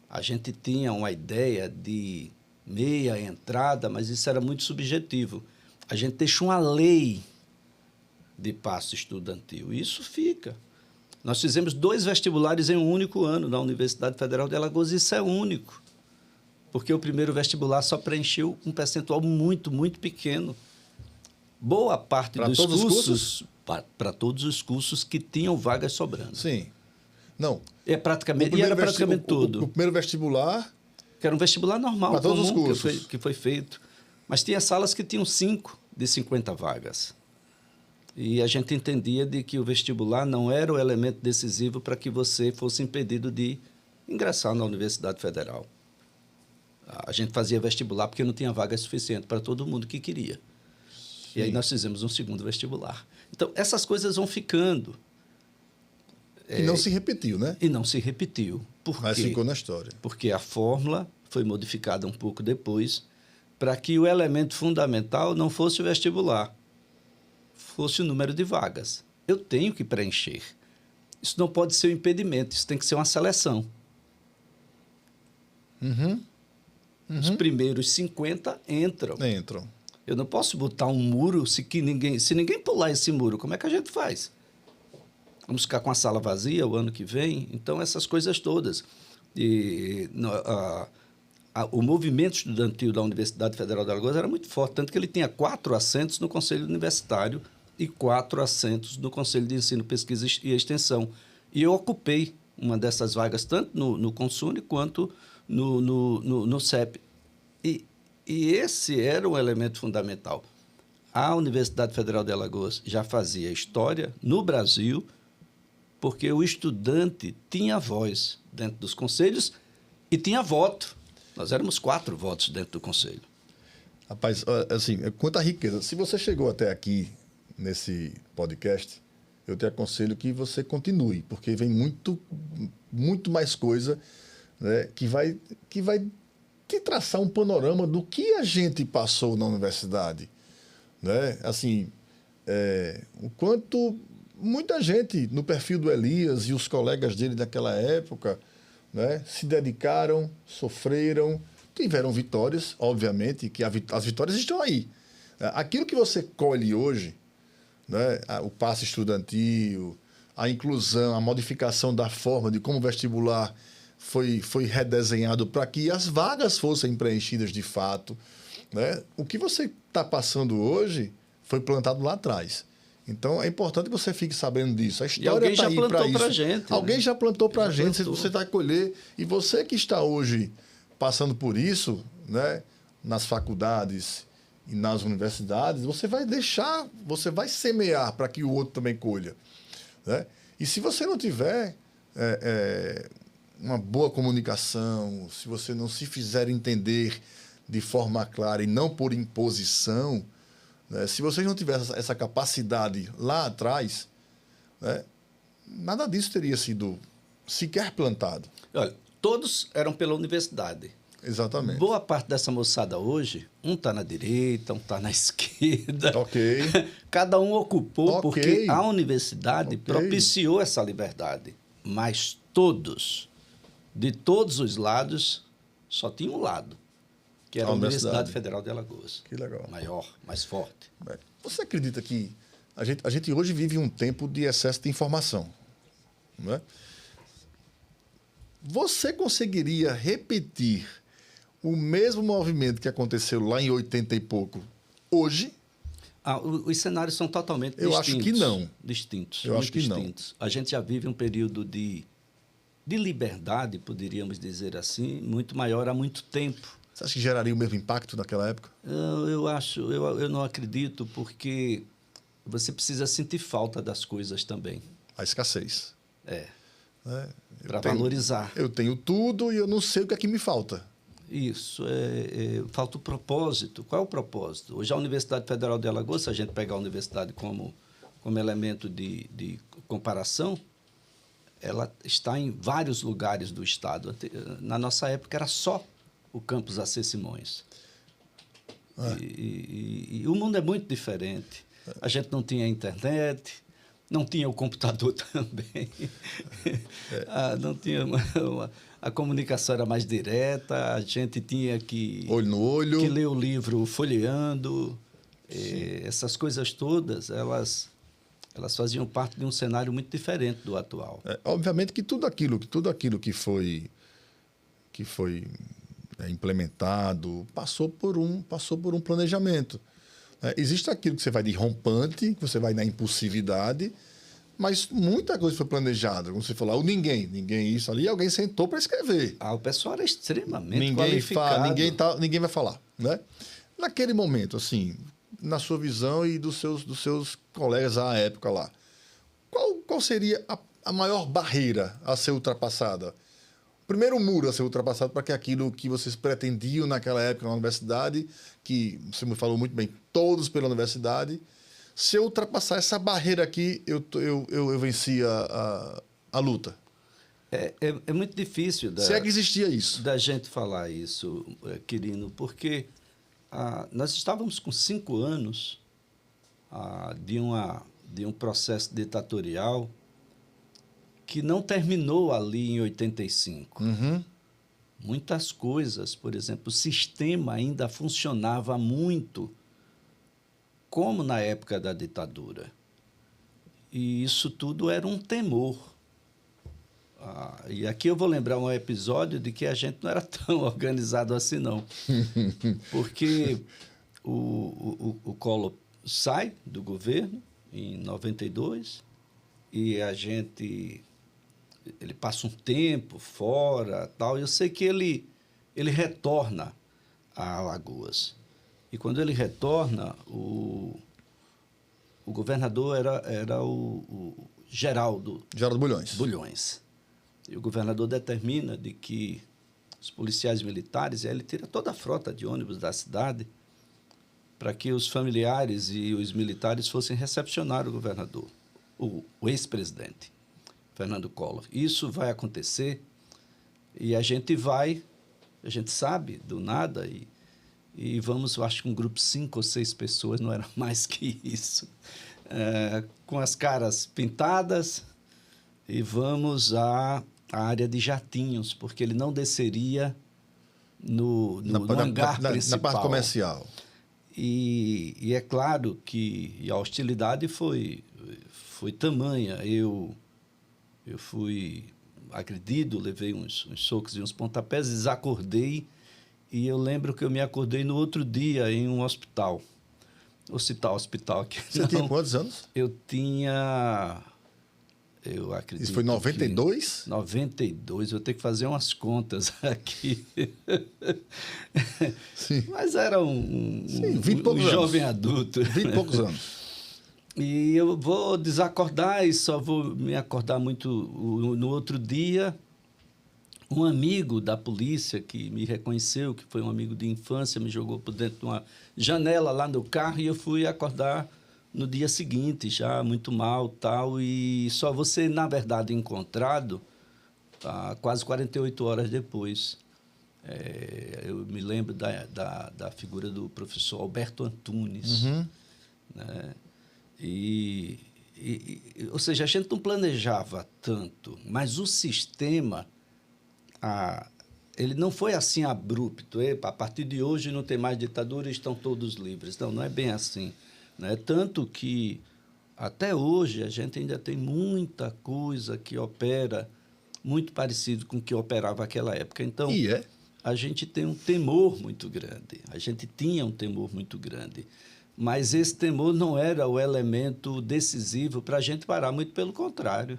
A gente tinha uma ideia de meia entrada, mas isso era muito subjetivo. A gente deixou uma lei de passe estudantil. Isso fica. Nós fizemos 2 vestibulares em um único ano na Universidade Federal de Alagoas. Isso é único. Porque o primeiro vestibular só preencheu um percentual muito, muito pequeno. Boa parte dos cursos... Para todos os cursos que tinham vagas sobrando. Sim. Não. Era praticamente tudo. O primeiro vestibular... Que era um vestibular normal, para todos os cursos. Que foi feito. Mas tinha salas que tinham 5 de 50 vagas. E a gente entendia de que o vestibular não era o elemento decisivo para que você fosse impedido de ingressar na Universidade Federal. A gente fazia vestibular porque não tinha vaga suficiente para todo mundo que queria. Sim. E aí nós fizemos um segundo vestibular. Então, essas coisas vão ficando. E não se repetiu, né? E não se repetiu. Por Mas quê? ficou na história. Porque a fórmula foi modificada um pouco depois para que o elemento fundamental não fosse o vestibular, fosse o número de vagas. Eu tenho que preencher. Isso não pode ser um impedimento, isso tem que ser uma seleção. Os primeiros 50 entram. Eu não posso botar um muro se ninguém pular esse muro. Como é que a gente faz? Vamos ficar com a sala vazia o ano que vem? Então, essas coisas todas. O movimento estudantil da Universidade Federal de Alagoas era muito forte, tanto que ele tinha 4 assentos no Conselho Universitário e 4 assentos no Conselho de Ensino, Pesquisa e Extensão. E eu ocupei uma dessas vagas, tanto no Consune quanto no CEP. E esse era um elemento fundamental. A Universidade Federal de Alagoas já fazia história no Brasil, porque o estudante tinha voz dentro dos conselhos e tinha voto. Nós éramos 4 votos dentro do conselho. Rapaz, assim, quanta riqueza. Se você chegou até aqui nesse podcast, eu te aconselho que você continue, porque vem muito mais coisa, né, que vai te traçar um panorama do que a gente passou na universidade, né? Assim, o quanto muita gente no perfil do Elias e os colegas dele daquela época, né, se dedicaram, sofreram, tiveram vitórias, obviamente, que as vitórias estão aí. Aquilo que você colhe hoje, né, o passe estudantil, a inclusão, a modificação da forma de como o vestibular foi redesenhado para que as vagas fossem preenchidas de fato, né? O que você está passando hoje foi plantado lá atrás. Então, é importante que você fique sabendo disso. A história está aí para isso. Alguém já plantou para a gente, você vai colher. E você que está hoje passando por isso, né, nas faculdades e nas universidades, você vai semear para que o outro também colha, né? E se você não tiver uma boa comunicação, se você não se fizer entender de forma clara e não por imposição, né, se vocês não tivessem essa capacidade lá atrás, né, nada disso teria sido sequer plantado. Olha, todos eram pela universidade. Exatamente. Boa parte dessa moçada hoje, um está na direita, um está na esquerda. Ok. Cada um ocupou, porque a universidade propiciou essa liberdade. Mas todos, de todos os lados, só tinha um lado, que era a Universidade Federal de Alagoas. Que legal. Maior, mais forte. Você acredita que a gente hoje vive um tempo de excesso de informação, não é? Você conseguiria repetir o mesmo movimento que aconteceu lá em 80 e pouco hoje? Os cenários são totalmente distintos. Eu acho que não. Distintos. Eu acho que distintos. Não. A gente já vive um período de liberdade, poderíamos dizer assim, muito maior há muito tempo. Você acha que geraria o mesmo impacto naquela época? Eu não acredito, porque você precisa sentir falta das coisas também. A escassez. Para valorizar. Eu tenho tudo e eu não sei o que é que me falta. Isso, falta o propósito. Qual é o propósito? Hoje a Universidade Federal de Alagoas, se a gente pegar a universidade como elemento de comparação, ela está em vários lugares do estado. Na nossa época era só o campus AC Simões. E o mundo é muito diferente. A gente não tinha internet, não tinha o computador também. Não tinha a comunicação era mais direta, a gente tinha que olho no olho, que ler o livro folheando. Essas coisas todas, elas faziam parte de um cenário muito diferente do atual. Obviamente que tudo aquilo que foi implementado passou por um planejamento. Existe aquilo que você vai de rompante, que você vai na impulsividade, mas muita coisa foi planejada. Como você falou, ninguém isso ali, alguém sentou para escrever. O pessoal era extremamente qualificado. Ninguém vai falar, né? Naquele momento, assim, na sua visão e dos seus colegas à época lá, qual seria a maior barreira a ser ultrapassada? O primeiro muro a ser ultrapassado para que aquilo que vocês pretendiam naquela época na universidade, que você me falou muito bem, todos pela universidade, se eu ultrapassar essa barreira aqui, eu venci a luta. É muito difícil se é que existia isso. Da gente falar isso, Quirino, porque nós estávamos com 5 anos de um processo ditatorial que não terminou ali em 85. Uhum. Muitas coisas, por exemplo, o sistema ainda funcionava muito como na época da ditadura. E isso tudo era um temor. E aqui eu vou lembrar um episódio de que a gente não era tão organizado assim, não. Porque o Collor sai do governo em 92 e ele passa um tempo fora, tal. Eu sei que ele retorna a Alagoas. E quando ele retorna, o governador era o Geraldo Bulhões. E o governador determina de que os policiais militares, ele tira toda a frota de ônibus da cidade para que os familiares e os militares fossem recepcionar o governador, o ex-presidente, Fernando Collor. Isso vai acontecer e a gente sabe do nada e vamos, eu acho que um grupo de 5 ou 6 pessoas, não era mais que isso, com as caras pintadas e vamos à área de jatinhos, porque ele não desceria no hangar principal. Na parte comercial. E é claro que a hostilidade foi tamanha. Eu fui agredido, levei uns socos e uns pontapés, desacordei, e eu lembro que eu me acordei no outro dia em um hospital aqui. Você tinha quantos anos? Eu tinha... Eu acredito. Isso foi em 92? 92, eu tenho que fazer umas contas aqui. Sim. Mas era um jovem adulto. 20 e poucos anos. E eu vou desacordar e só vou me acordar muito no outro dia. Um amigo da polícia que me reconheceu, que foi um amigo de infância, me jogou por dentro de uma janela lá no carro e eu fui acordar no dia seguinte, já muito mal, tal, e só vou ser, na verdade, encontrado quase 48 horas depois. Eu me lembro da figura do professor Alberto Antunes. Uhum. Né? Ou seja, a gente não planejava tanto, mas o sistema ele não foi assim abrupto. A partir de hoje não tem mais ditadura e estão todos livres. Não, não é bem assim. Né? Tanto que, até hoje, a gente ainda tem muita coisa que opera muito parecido com o que operava naquela época. Então, a gente tem um temor muito grande. A gente tinha um temor muito grande. Mas esse temor não era o elemento decisivo para a gente parar, muito pelo contrário.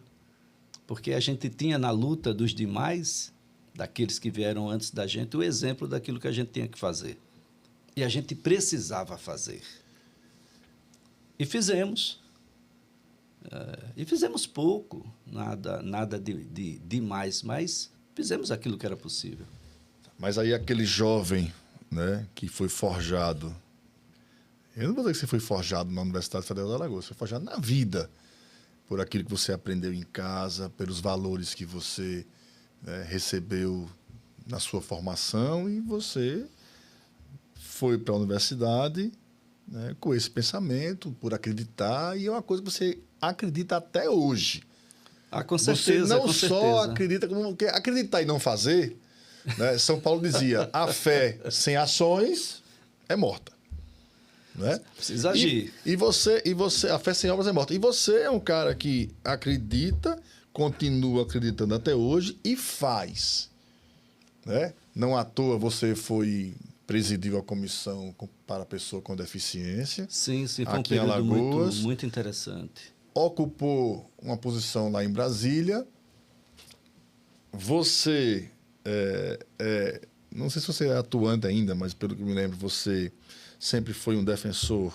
Porque a gente tinha na luta dos demais, daqueles que vieram antes da gente, o exemplo daquilo que a gente tinha que fazer. E a gente precisava fazer. E fizemos. E fizemos pouco, nada de demais, mas fizemos aquilo que era possível. Mas aí aquele jovem, né, que foi forjado, eu não vou dizer que você foi forjado na Universidade Federal de Alagoas, você foi forjado na vida, por aquilo que você aprendeu em casa, pelos valores que você, né, recebeu na sua formação, e você foi para a universidade, né, com esse pensamento, por acreditar, e é uma coisa que você acredita até hoje. Com certeza. Você não com só certeza. acredita, como acreditar e não fazer, né? São Paulo dizia, a fé sem ações é morta. Né? Precisa agir. E você, a fé sem obras é morta. E você é um cara que acredita, continua acreditando até hoje e faz. Né? Não à toa você presidiu a comissão para a pessoa com deficiência. Sim, foi um aqui em período Alagoas, muito interessante. Ocupou uma posição lá em Brasília. Você, não sei se você é atuante ainda, mas pelo que me lembro, você sempre foi um defensor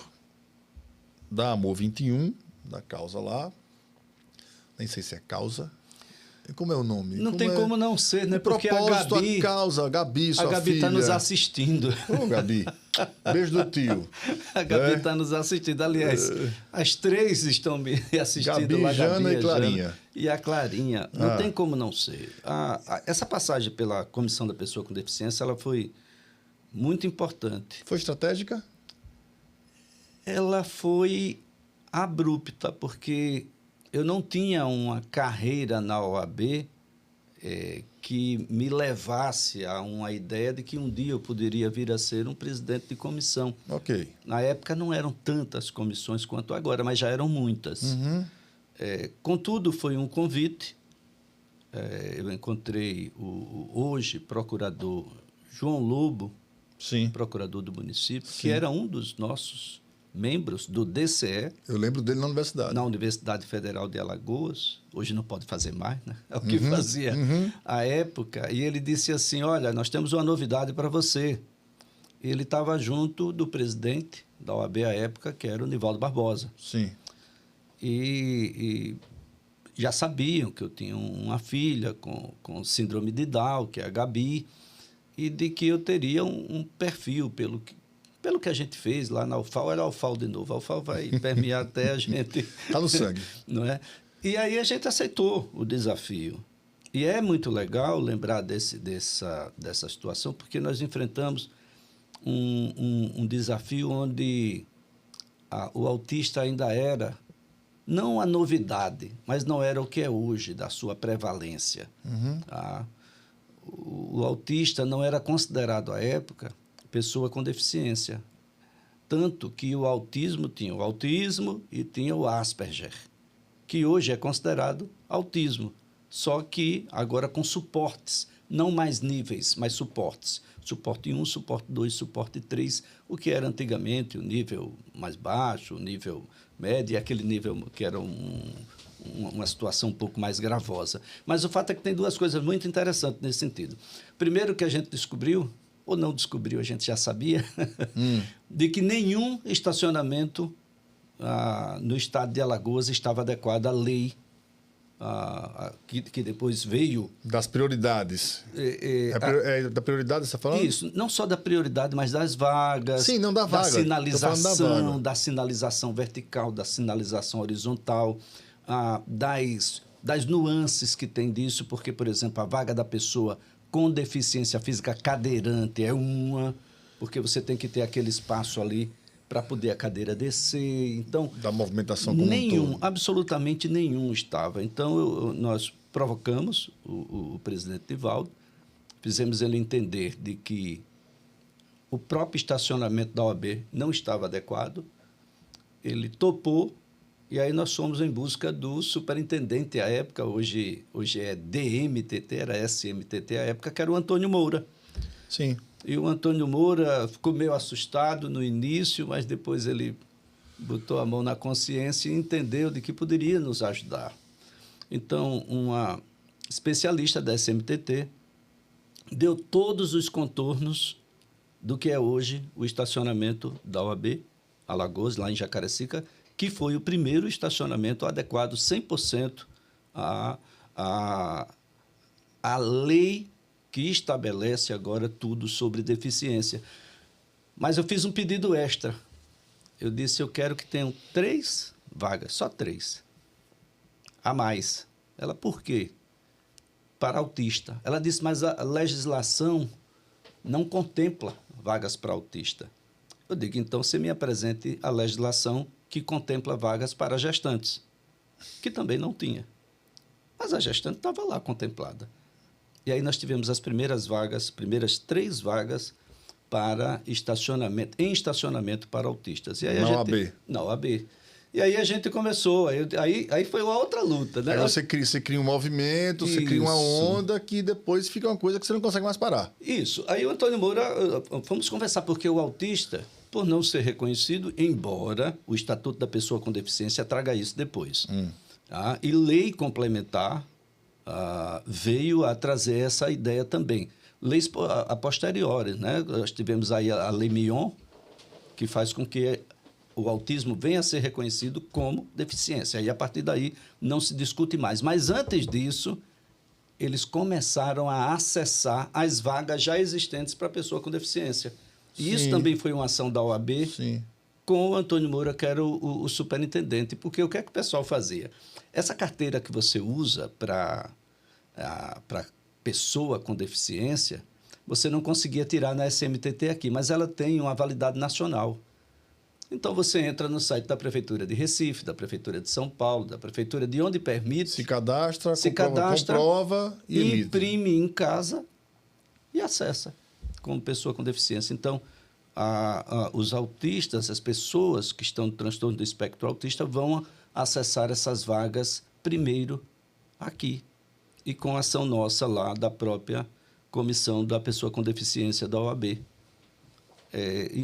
da Amor 21, da causa lá. Nem sei se é causa. Como é o nome? Não tem como não ser, né? Porque a Gabi, a causa, a Gabi, sua filha. A Gabi está nos assistindo. Ô, Gabi, beijo do tio. A Gabi está nos assistindo. Aliás, as três estão me assistindo. Gabi, lá, Jana Gabi, e Clarinha. Jana, e a Clarinha. Não tem como não ser. Essa passagem pela Comissão da Pessoa com Deficiência, ela foi muito importante. Foi estratégica? Ela foi abrupta, porque eu não tinha uma carreira na OAB que me levasse a uma ideia de que um dia eu poderia vir a ser um presidente de comissão. Ok. Na época não eram tantas comissões quanto agora, mas já eram muitas. Uhum. Contudo, foi um convite. Eu encontrei o hoje procurador João Lobo, Sim. procurador do município, Sim. que era um dos nossos membros do DCE. Eu lembro dele na universidade. Na Universidade Federal de Alagoas. Hoje não pode fazer mais, né? É o que fazia à época. E ele disse assim, olha, nós temos uma novidade para você. Ele estava junto do presidente da OAB à época, que era o Nivaldo Barbosa. Sim. E já sabiam que eu tinha uma filha com síndrome de Down, que é a Gabi, e de que eu teria um perfil, pelo que a gente fez lá na UFAL. Olha a UFAL de novo. A UFAL vai permear até a gente. Está no sangue. Não é? E aí a gente aceitou o desafio. E é muito legal lembrar dessa situação, porque nós enfrentamos um desafio onde o autista ainda era, não a novidade, mas não era o que é hoje, da sua prevalência. Tá? O autista não era considerado, à época, pessoa com deficiência. Tanto que o autismo tinha o autismo e tinha o Asperger, que hoje é considerado autismo, só que agora com suportes, não mais níveis, mas suportes. Suporte 1, suporte 2, suporte 3, o que era antigamente o nível mais baixo, o nível médio, e aquele nível que era uma situação um pouco mais gravosa. Mas o fato é que tem duas coisas muito interessantes nesse sentido. Primeiro, que a gente descobriu, ou não descobriu, a gente já sabia, de que nenhum estacionamento no estado de Alagoas estava adequado à lei que depois veio... Das prioridades. Da prioridade, você está falando? Isso, não só da prioridade, mas das vagas. Sim, não da vaga. Da sinalização vertical, da sinalização horizontal, das nuances que tem disso, porque, por exemplo, a vaga da pessoa com deficiência física cadeirante é uma, porque você tem que ter aquele espaço ali para poder a cadeira descer. Então, da movimentação como um todo. Absolutamente nenhum estava. Então, nós provocamos o presidente Nivaldo, fizemos ele entender de que o próprio estacionamento da OAB não estava adequado. Ele topou, e aí nós fomos em busca do superintendente à época, hoje é DMTT, era SMTT à época, que era o Antônio Moura. Sim. E o Antônio Moura ficou meio assustado no início, mas depois ele botou a mão na consciência e entendeu de que poderia nos ajudar. Então, uma especialista da SMTT deu todos os contornos do que é hoje o estacionamento da OAB Alagoas, lá em Jacarecica, que foi o primeiro estacionamento adequado 100% à lei que estabelece agora tudo sobre deficiência. Mas eu fiz um pedido extra. Eu disse, eu quero que tenham 3 vagas, só 3, a mais. Ela, por quê? Para autista. Ela disse, mas a legislação não contempla vagas para autista. Eu digo, então, você me apresente a legislação que contempla vagas para gestantes, que também não tinha. Mas a gestante estava lá contemplada. E aí nós tivemos as primeiras 3 vagas para estacionamento para autistas. E aí OAB. Na OAB. E aí a gente começou, aí foi uma outra luta, né? Aí você cria um movimento, você cria uma onda que depois fica uma coisa que você não consegue mais parar. Isso. Aí o Antônio Moura, vamos conversar, porque o autista, por não ser reconhecido, embora o Estatuto da Pessoa com Deficiência traga isso depois. Tá? E lei complementar veio a trazer essa ideia também. Leis a posteriori, né? Nós tivemos aí a Lei Mion, que faz com que o autismo venha a ser reconhecido como deficiência. E a partir daí não se discute mais. Mas antes disso, eles começaram a acessar as vagas já existentes para a pessoa com deficiência. E Sim. isso também foi uma ação da OAB. Sim. Com o Antônio Moura, que era o superintendente. Porque o que é que o pessoal fazia? Essa carteira que você usa para pessoa com deficiência, você não conseguia tirar na SMTT aqui, mas ela tem uma validade nacional. Então, você entra no site da Prefeitura de Recife, da Prefeitura de São Paulo, da Prefeitura de onde permite. Se cadastra, comprova e emite. Imprime em casa e acessa como pessoa com deficiência. Então, os autistas, as pessoas que estão no transtorno do espectro autista, vão acessar essas vagas primeiro aqui. E com a ação nossa lá da própria Comissão da Pessoa com Deficiência da OAB.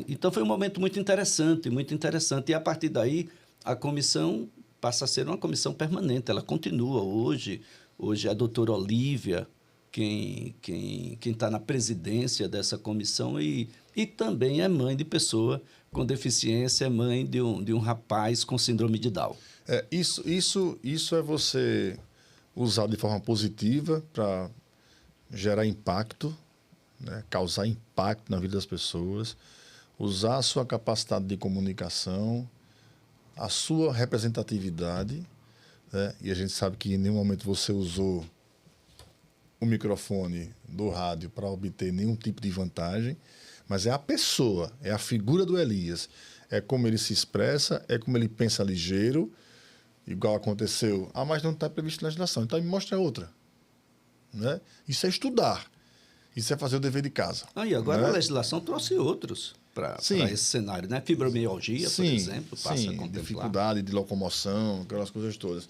Então, foi um momento muito interessante, muito interessante. E, a partir daí, a comissão passa a ser uma comissão permanente. Ela continua hoje. Hoje é a doutora Olívia quem está na presidência dessa comissão e também é mãe de pessoa com deficiência, é mãe de um rapaz com síndrome de Down. Isso é você usar de forma positiva para gerar impacto, né? Causar impacto na vida das pessoas, usar a sua capacidade de comunicação, a sua representatividade, né? E a gente sabe que em nenhum momento você usou o microfone do rádio para obter nenhum tipo de vantagem, mas é a pessoa, é a figura do Elias, é como ele se expressa, é como ele pensa ligeiro, igual aconteceu, mas não está previsto na legislação, então me mostra outra. Né? Isso é estudar. Isso é fazer o dever de casa. E agora, né? A legislação trouxe outros para esse cenário, né? Fibromialgia, por exemplo, passa a contemplar. Dificuldade de locomoção, aquelas coisas todas.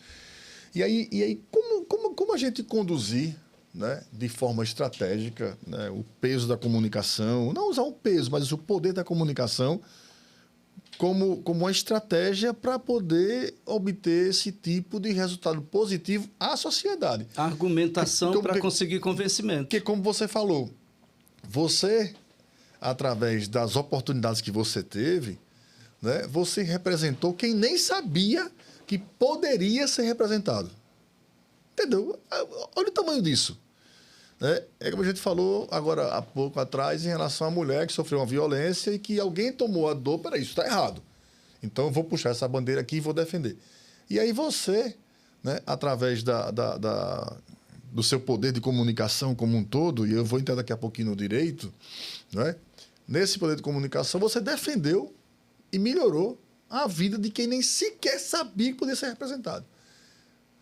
E aí como a gente conduzir, né, de forma estratégica, né, o peso da comunicação, não usar o peso, mas o poder da comunicação como uma estratégia para poder obter esse tipo de resultado positivo à sociedade. A argumentação para conseguir convencimento. Porque, como você falou, você, através das oportunidades que você teve, né, você representou quem nem sabia que poderia ser representado. Entendeu? Olha o tamanho disso. É como a gente falou agora há pouco atrás em relação à mulher que sofreu uma violência e que alguém tomou a dor, peraí, isso está errado. Então eu vou puxar essa bandeira aqui e vou defender. E aí você, né, através do seu poder de comunicação como um todo, e eu vou entrar daqui a pouquinho no direito, né, nesse poder de comunicação você defendeu e melhorou a vida de quem nem sequer sabia que podia ser representado.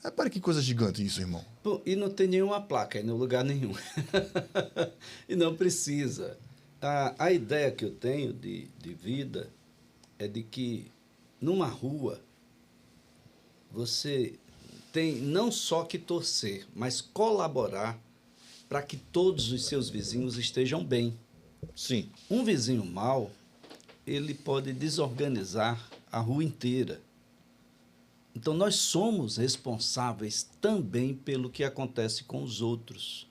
Repare que coisa gigante isso, irmão. Pô, e não tem nenhuma placa em lugar nenhum. E não precisa. A ideia que eu tenho de vida é de que numa rua você tem não só que torcer, mas colaborar para que todos os seus vizinhos estejam bem. Sim. Um vizinho mau, ele pode desorganizar a rua inteira. Então, nós somos responsáveis também pelo que acontece com os outros.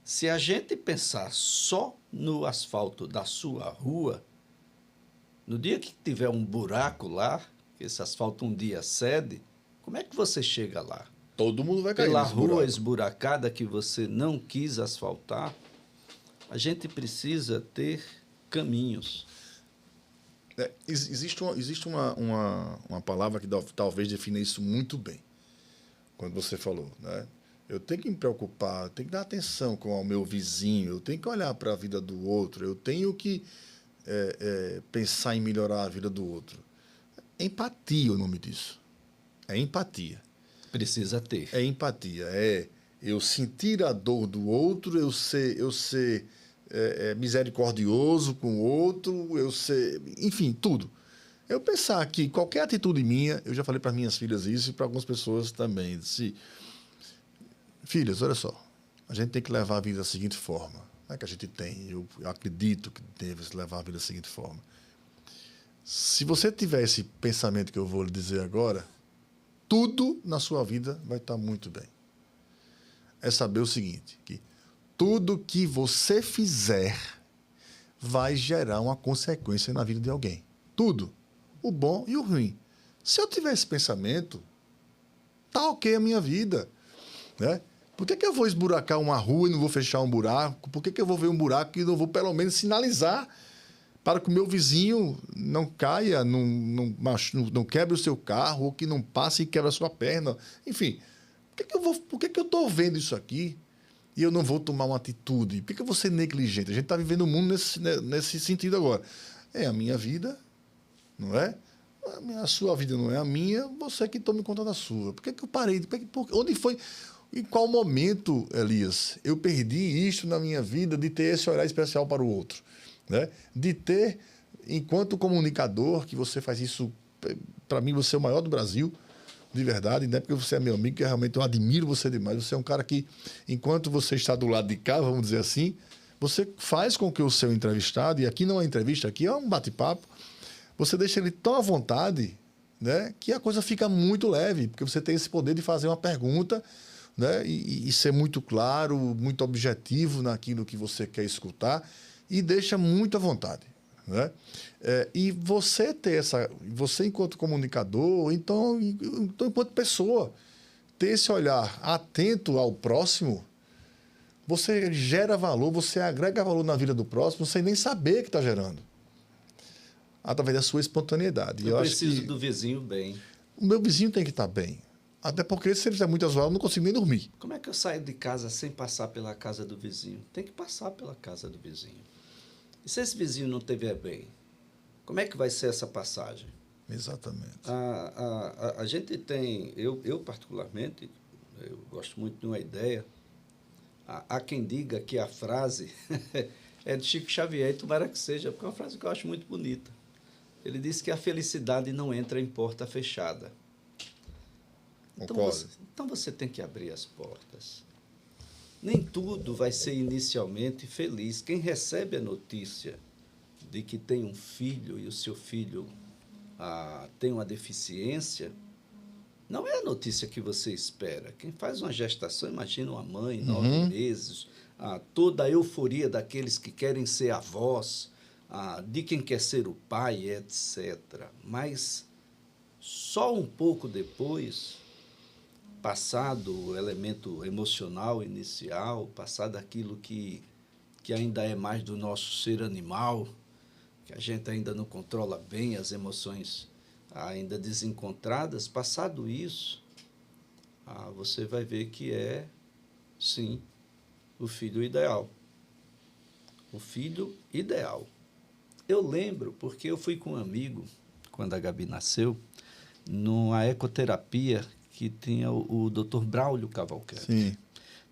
Se a gente pensar só no asfalto da sua rua, no dia que tiver um buraco lá, que esse asfalto um dia cede, como é que você chega lá? Todo mundo vai cair Pela nesse rua buraco. esburacada que você não quis asfaltar, a gente precisa ter caminhos. Existe uma palavra que talvez defina isso muito bem, quando você falou, né? Eu tenho que me preocupar, eu tenho que dar atenção com o meu vizinho, eu tenho que olhar para a vida do outro, eu tenho que pensar em melhorar a vida do outro. Empatia é o nome disso. É empatia. Precisa ter. É empatia. É eu sentir a dor do outro, eu ser misericordioso com o outro, eu ser... Enfim, tudo. Eu pensar que qualquer atitude minha, eu já falei para minhas filhas isso e para algumas pessoas também, filhas, olha só, a gente tem que levar a vida da seguinte forma. Não é que a gente tem, eu acredito que deve levar a vida da seguinte forma. Se você tiver esse pensamento que eu vou lhe dizer agora, tudo na sua vida vai estar muito bem. É saber o seguinte, que tudo que você fizer vai gerar uma consequência na vida de alguém. Tudo. O bom e o ruim. Se eu tiver esse pensamento, tá ok a minha vida, né? Por que eu vou esburacar uma rua e não vou fechar um buraco? Por que eu vou ver um buraco e não vou pelo menos sinalizar para que o meu vizinho não caia, não quebre o seu carro, ou que não passe e quebre a sua perna? Enfim, por que eu estou vendo isso aqui e eu não vou tomar uma atitude? Por que eu vou ser negligente? A gente está vivendo o mundo nesse sentido agora. É a minha vida, não é? A sua vida não é a minha, você que tome conta da sua. Por que eu parei? Onde foi? Em qual momento, Elias, eu perdi isto na minha vida de ter esse olhar especial para o outro? Né? De ter, enquanto comunicador, que você faz isso, para mim, você é o maior do Brasil, de verdade, não é porque você é meu amigo, que realmente eu admiro você demais. Você é um cara que, enquanto você está do lado de cá, vamos dizer assim, você faz com que o seu entrevistado, e aqui não é entrevista, aqui é um bate-papo, você deixa ele tão à vontade, né, que a coisa fica muito leve, porque você tem esse poder de fazer uma pergunta, né, e ser muito claro, muito objetivo naquilo que você quer escutar, e deixa muito à vontade. Né? E você ter você enquanto comunicador, então enquanto pessoa, ter esse olhar atento ao próximo, você gera valor, você agrega valor na vida do próximo sem nem saber que está gerando. Através da sua espontaneidade. Eu preciso do vizinho bem. O meu vizinho tem que estar bem. Até porque se ele fizer muitas horas, eu não consigo nem dormir. Como é que eu saio de casa sem passar pela casa do vizinho? Tem que passar pela casa do vizinho. E se esse vizinho não estiver bem, como é que vai ser essa passagem? Exatamente. A gente tem, eu particularmente, eu gosto muito de uma ideia. Há quem diga que a frase é de Chico Xavier, e tomara que seja, porque é uma frase que eu acho muito bonita. Ele disse que a felicidade não entra em porta fechada. Então você tem que abrir as portas. Nem tudo vai ser inicialmente feliz. Quem recebe a notícia de que tem um filho e o seu filho tem uma deficiência, não é a notícia que você espera. Quem faz uma gestação, imagina uma mãe, 9 meses, toda a euforia daqueles que querem ser avós, de quem quer ser o pai, etc. Mas só um pouco depois, passado o elemento emocional inicial, passado aquilo que ainda é mais do nosso ser animal, que a gente ainda não controla bem, as emoções ainda desencontradas, passado isso, você vai ver que é, sim, o filho ideal. O filho ideal. Eu lembro, porque eu fui com um amigo, quando a Gabi nasceu, numa ecoterapia que tinha o Dr. Braulio Cavalcante. Sim.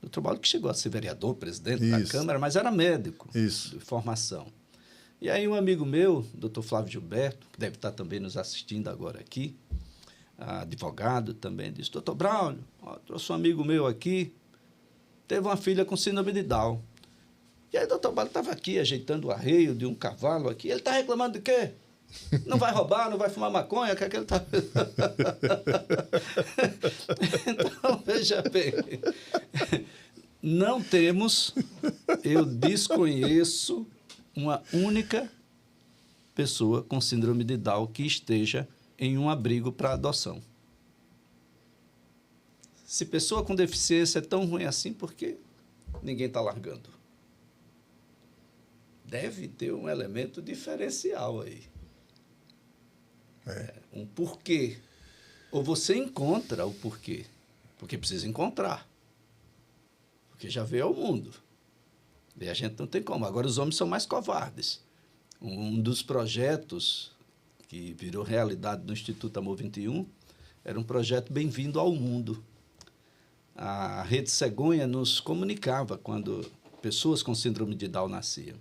Dr. Braulio que chegou a ser vereador, presidente da Isso. Câmara, mas era médico Isso. de formação. E aí um amigo meu, Dr. Flávio Gilberto, que deve estar também nos assistindo agora aqui, advogado também, disse, Dr. Braulio, trouxe um amigo meu aqui, teve uma filha com síndrome de Down. E aí o Dr. Braulio estava aqui, ajeitando o arreio de um cavalo aqui, ele está reclamando de quê? Não vai roubar, não vai fumar maconha, que ele está... Então, veja bem, não temos, eu desconheço uma única pessoa com síndrome de Down que esteja em um abrigo para adoção. Se pessoa com deficiência é tão ruim assim, por que ninguém está largando? Deve ter um elemento diferencial aí. Um porquê. Ou você encontra o porquê, porque precisa encontrar. Porque já veio ao mundo. E a gente não tem como. Agora, os homens são mais covardes. Um dos projetos que virou realidade do Instituto Amor 21 era um projeto Bem-vindo ao Mundo. A Rede Cegonha nos comunicava quando pessoas com síndrome de Down nasciam.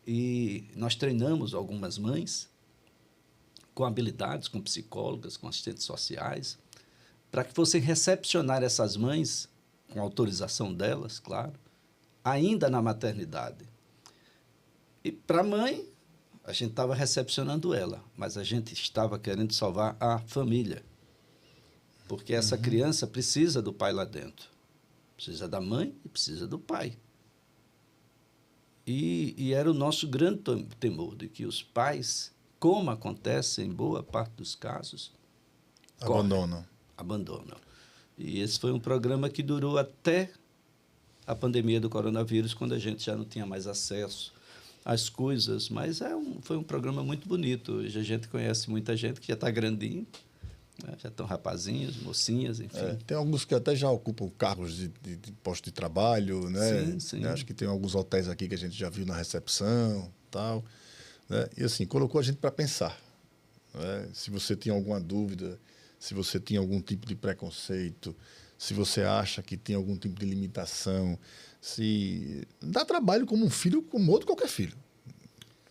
E nós treinamos algumas mães com habilidades, com psicólogas, com assistentes sociais, para que fossem recepcionar essas mães, com autorização delas, claro, ainda na maternidade. E para a mãe, a gente estava recepcionando ela, mas a gente estava querendo salvar a família. Porque essa criança precisa do pai lá dentro. Precisa da mãe e precisa do pai. E era o nosso grande temor de que os pais, como acontece em boa parte dos casos, abandonam. E esse foi um programa que durou até a pandemia do coronavírus, quando a gente já não tinha mais acesso às coisas. Mas foi um programa muito bonito. Hoje a gente conhece muita gente que já está grandinho, né? Já estão rapazinhos, mocinhas, enfim. Tem alguns que até já ocupam cargos de posto de trabalho, né? Sim, sim. Acho que tem alguns hotéis aqui que a gente já viu na recepção, tal, né? E assim, colocou a gente para pensar, né? Se você tem alguma dúvida, se você tem algum tipo de preconceito, se você acha que tem algum tipo de limitação, se dá trabalho como um filho, como outro qualquer filho,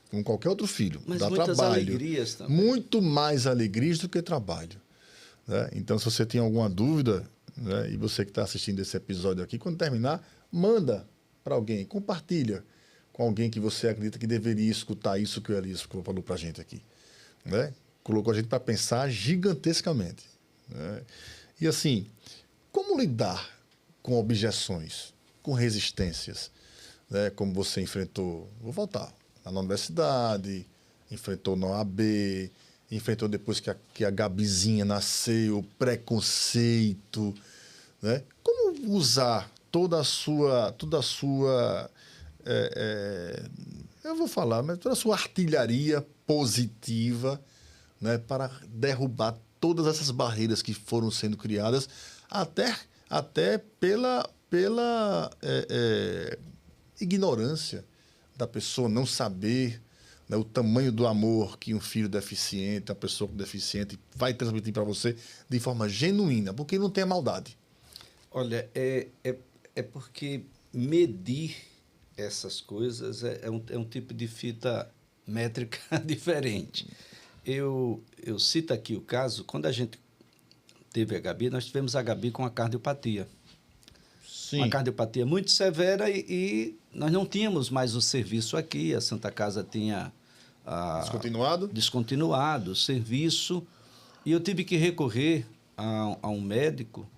como qualquer outro filho. Mas dá muitas trabalho, alegrias também. muito mais alegrias do que trabalho, né? Então, se você tem alguma dúvida, né, e você que está assistindo esse episódio aqui, quando terminar, manda para alguém, compartilha com alguém que você acredita que deveria escutar isso que o Elias falou para a gente aqui, né? Colocou a gente para pensar gigantescamente, né? E assim, como lidar com objeções, com resistências, né? Como você enfrentou, vou voltar, na universidade, enfrentou na OAB, enfrentou depois que a Gabizinha nasceu, preconceito, né? Como usar toda a sua eu vou falar, mas toda a sua artilharia positiva, né, para derrubar todas essas barreiras que foram sendo criadas, até pela ignorância da pessoa não saber, né, o tamanho do amor que um filho deficiente, uma pessoa deficiente vai transmitir para você de forma genuína, porque não tem a maldade. Olha, é porque medir essas coisas é um tipo de fita métrica diferente. Eu cito aqui o caso, quando a gente teve a Gabi, nós tivemos a Gabi com a cardiopatia. Sim. Uma cardiopatia muito severa e nós não tínhamos mais o serviço aqui, a Santa Casa tinha descontinuado o serviço, e eu tive que recorrer a um médico,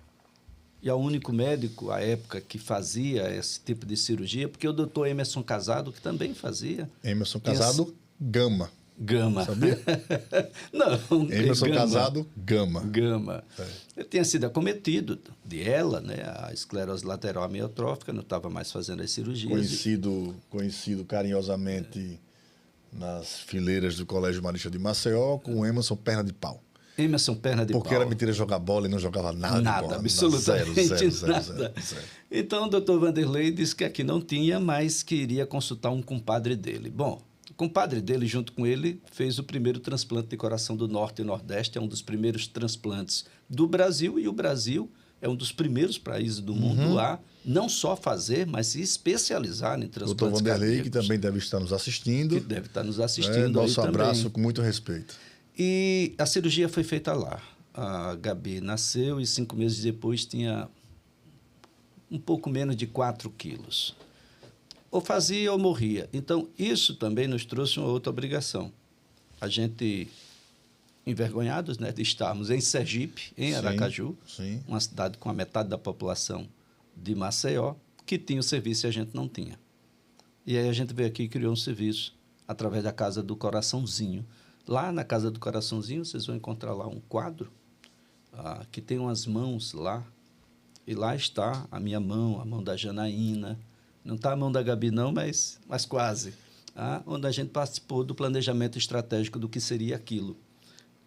e ao único médico, à época, que fazia esse tipo de cirurgia, porque o doutor Emerson Casado, que também fazia. Emerson Casado, Gama. Sabia? Não. Emerson Casado, Gama. Ele tinha sido acometido de ELA, né, a esclerose lateral amiotrófica, não estava mais fazendo as cirurgias. Conhecido carinhosamente nas fileiras do Colégio Marista de Maceió, com o Emerson Perna de Pau. Emerson Perna de Pau. Porque era mentira jogar bola e não jogava nada de bola. Absolutamente Zero. Então, o doutor Vanderlei disse que aqui não tinha, mas que iria consultar um compadre dele. Bom, O compadre dele, junto com ele, fez o primeiro transplante de coração do Norte e Nordeste. É um dos primeiros transplantes do Brasil. E o Brasil é um dos primeiros países do mundo a não só fazer, mas se especializar em transplantes Doutor Vanderlei, cardíacos. que também deve estar nos assistindo. Que deve estar nos assistindo. Nosso aí abraço também. com muito respeito. E a cirurgia foi feita lá. A Gabi nasceu e 5 meses depois tinha um pouco menos de 4 quilos. Ou fazia ou morria. Então, isso também nos trouxe uma outra obrigação. A gente, envergonhados, né, de estarmos em Sergipe, em Aracaju, uma cidade com a metade da população de Maceió, que tinha o serviço e a gente não tinha. E aí a gente veio aqui e criou um serviço através da Casa do Coraçãozinho. Lá na Casa do Coraçãozinho, vocês vão encontrar lá um quadro que tem umas mãos lá. E lá está a minha mão, a mão da Janaína. Não está a mão da Gabi, não, mas quase. Onde a gente participou do planejamento estratégico do que seria aquilo.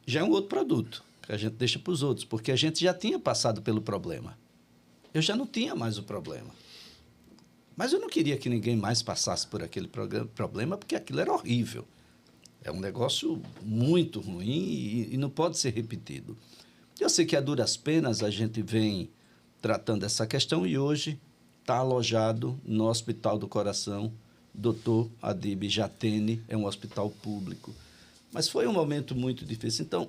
Já é um outro produto, que a gente deixa para os outros, porque a gente já tinha passado pelo problema. Eu já não tinha mais o problema. Mas eu não queria que ninguém mais passasse por aquele problema, porque aquilo era horrível. É um negócio muito ruim e não pode ser repetido. Eu sei que a duras penas a gente vem tratando essa questão e hoje está alojado no Hospital do Coração, Dr. Adib Jatene, é um hospital público. Mas foi um momento muito difícil. Então,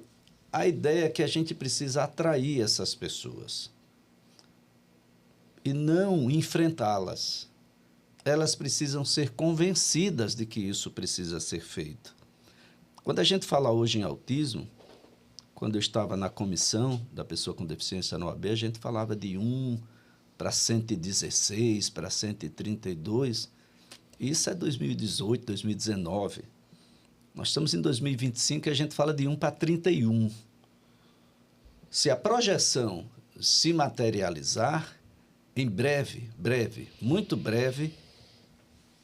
a ideia é que a gente precisa atrair essas pessoas e não enfrentá-las. Elas precisam ser convencidas de que isso precisa ser feito. Quando a gente fala hoje em autismo, quando eu estava na comissão da pessoa com deficiência na OAB, a gente falava de 1 para 116, para 132. Isso é 2018, 2019. Nós estamos em 2025 e a gente fala de 1 para 31. Se a projeção se materializar, em breve, muito breve,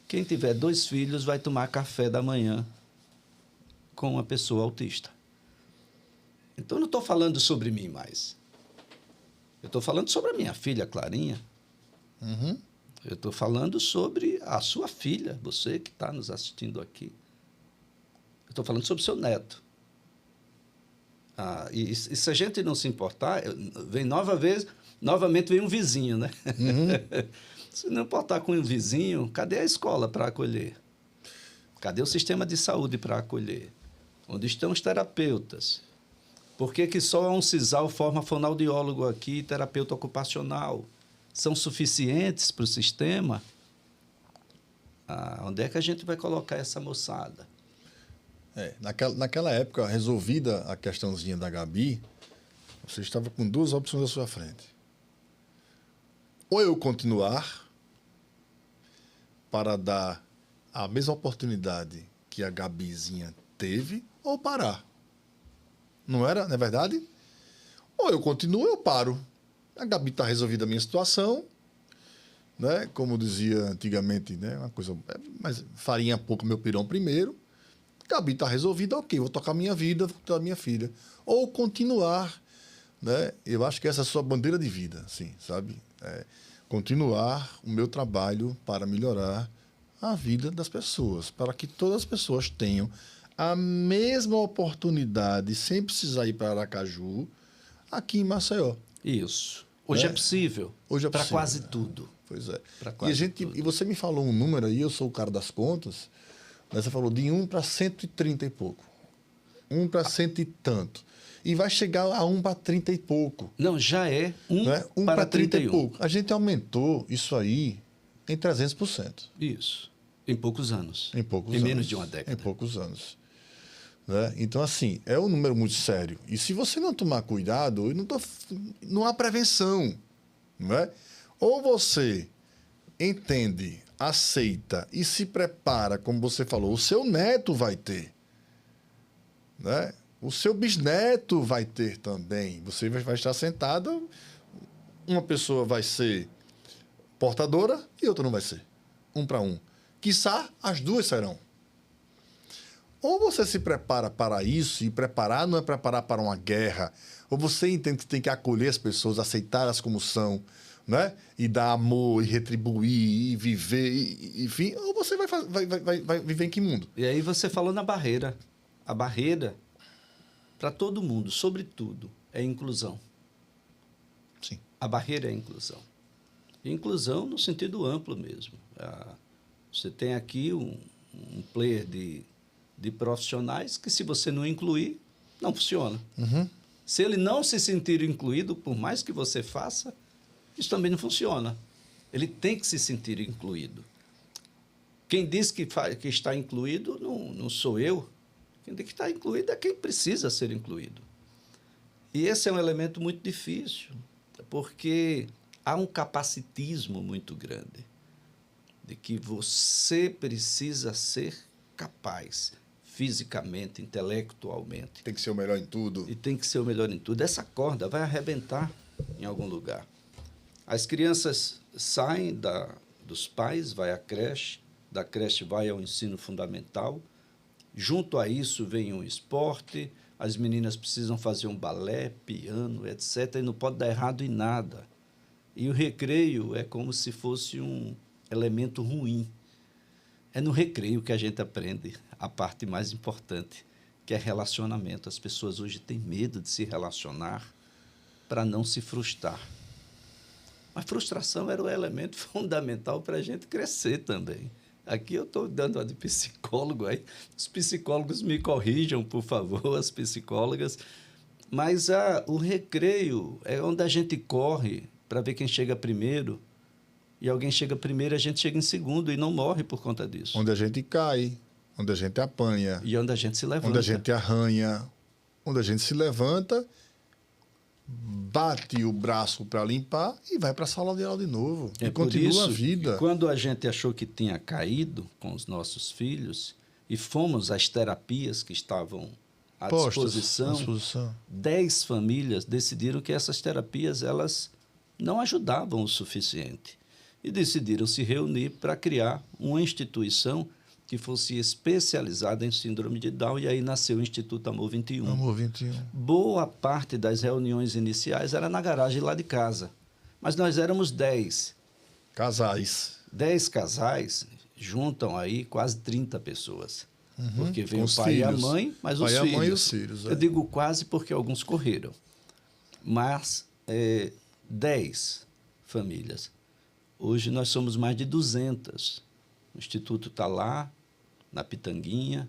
quem tiver 2 filhos vai tomar café da manhã com uma pessoa autista. Então, eu não estou falando sobre mim mais. Eu estou falando sobre a minha filha, Clarinha. Eu estou falando sobre a sua filha, você que está nos assistindo aqui. Eu estou falando sobre o seu neto. E se a gente não se importar, vem novamente vem um vizinho, né? Se não importar com um vizinho, cadê a escola para acolher? Cadê o sistema de saúde para acolher? Onde estão os terapeutas? Por que só um CISAL forma fonoaudiólogo aqui, terapeuta ocupacional? São suficientes para o sistema? Onde é que a gente vai colocar essa moçada? Naquela época, resolvida a questãozinha da Gabi, você estava com 2 opções à sua frente. Ou eu continuar para dar a mesma oportunidade que a Gabizinha teve, ou parar. Não era, não é verdade? Ou eu continuo ou eu paro. A Gabi está resolvida a minha situação, né? Como dizia antigamente, né? Uma coisa, mas farinha pouco, meu pirão primeiro. Gabi está resolvida, ok, vou tocar minha vida, vou tocar minha filha. Ou continuar, né? Eu acho que essa é a sua bandeira de vida, assim, sabe? Continuar o meu trabalho para melhorar a vida das pessoas, para que todas as pessoas tenham a mesma oportunidade, sem precisar ir para Aracaju, aqui em Maceió. Isso. Hoje é possível. Hoje é para possível. quase tudo. Pois é. Tudo. E você me falou um número aí, eu sou o cara das contas, mas você falou de 1 para 130 e pouco. 1 para 100 e tanto. E vai chegar a 1 para 30 e pouco. Não, já é 1 né? 1 para 30 31. e pouco. A gente aumentou isso aí em 300%. Isso. Em poucos anos. Em menos de uma década. Em poucos anos. Né? Então, assim, é um número muito sério. E se você não tomar cuidado, não há prevenção. Não é? Ou você entende, aceita e se prepara, como você falou, o seu neto vai ter. Né? O seu bisneto vai ter também. Você vai estar sentado, uma pessoa vai ser portadora e outra não vai ser. 1 para 1. Quiçá, as 2 serão. Ou você se prepara para isso, e preparar não é preparar para uma guerra, ou você entende que tem que acolher as pessoas, aceitá-las como são, né? E dar amor, e retribuir, e viver, enfim, ou você vai viver em que mundo? E aí você falou na barreira. A barreira, para todo mundo, sobretudo, é inclusão. Sim. A barreira é a inclusão. E inclusão no sentido amplo mesmo. Você tem aqui um player de profissionais que, se você não incluir, não funciona. Uhum. Se ele não se sentir incluído, por mais que você faça, isso também não funciona. Ele tem que se sentir incluído. Quem diz que está incluído não sou eu. Quem diz que está incluído é quem precisa ser incluído. E esse é um elemento muito difícil, porque há um capacitismo muito grande de que você precisa ser capaz, fisicamente, intelectualmente. Tem que ser o melhor em tudo. E tem que ser o melhor em tudo. Essa corda vai arrebentar em algum lugar. As crianças saem dos pais, vai à creche, da creche vai ao ensino fundamental. Junto a isso vem um esporte, as meninas precisam fazer um balé, piano, etc. E não pode dar errado em nada. E o recreio é como se fosse um elemento ruim. É no recreio que a gente aprende a parte mais importante, que é relacionamento. As pessoas hoje têm medo de se relacionar para não se frustrar. Mas frustração era o elemento fundamental para a gente crescer também. Aqui eu estou dando uma de psicólogo aí. Os psicólogos me corrijam, por favor, as psicólogas. Mas o recreio é onde a gente corre para ver quem chega primeiro. E alguém chega primeiro, a gente chega em segundo e não morre por conta disso. Onde a gente cai, onde a gente apanha. E onde a gente se levanta. Onde a gente arranha, onde a gente se levanta, bate o braço para limpar e vai para a sala de aula de novo. É e continua isso, a vida. Quando a gente achou que tinha caído com os nossos filhos e fomos às terapias que estavam à disposição, 10 famílias decidiram que essas terapias elas não ajudavam o suficiente e decidiram se reunir para criar uma instituição que fosse especializada em síndrome de Down, e aí nasceu o Instituto Amor 21. Amor 21. Boa parte das reuniões iniciais era na garagem lá de casa, mas nós éramos 10. Casais. 10 casais juntam aí quase 30 pessoas. Porque vem Com o pai filhos. e a mãe, mas os pai filhos. A mãe e os filhos. Eu digo quase porque alguns correram. Mas 10 famílias. Hoje nós somos mais de 200. O Instituto está lá, na Pitanguinha,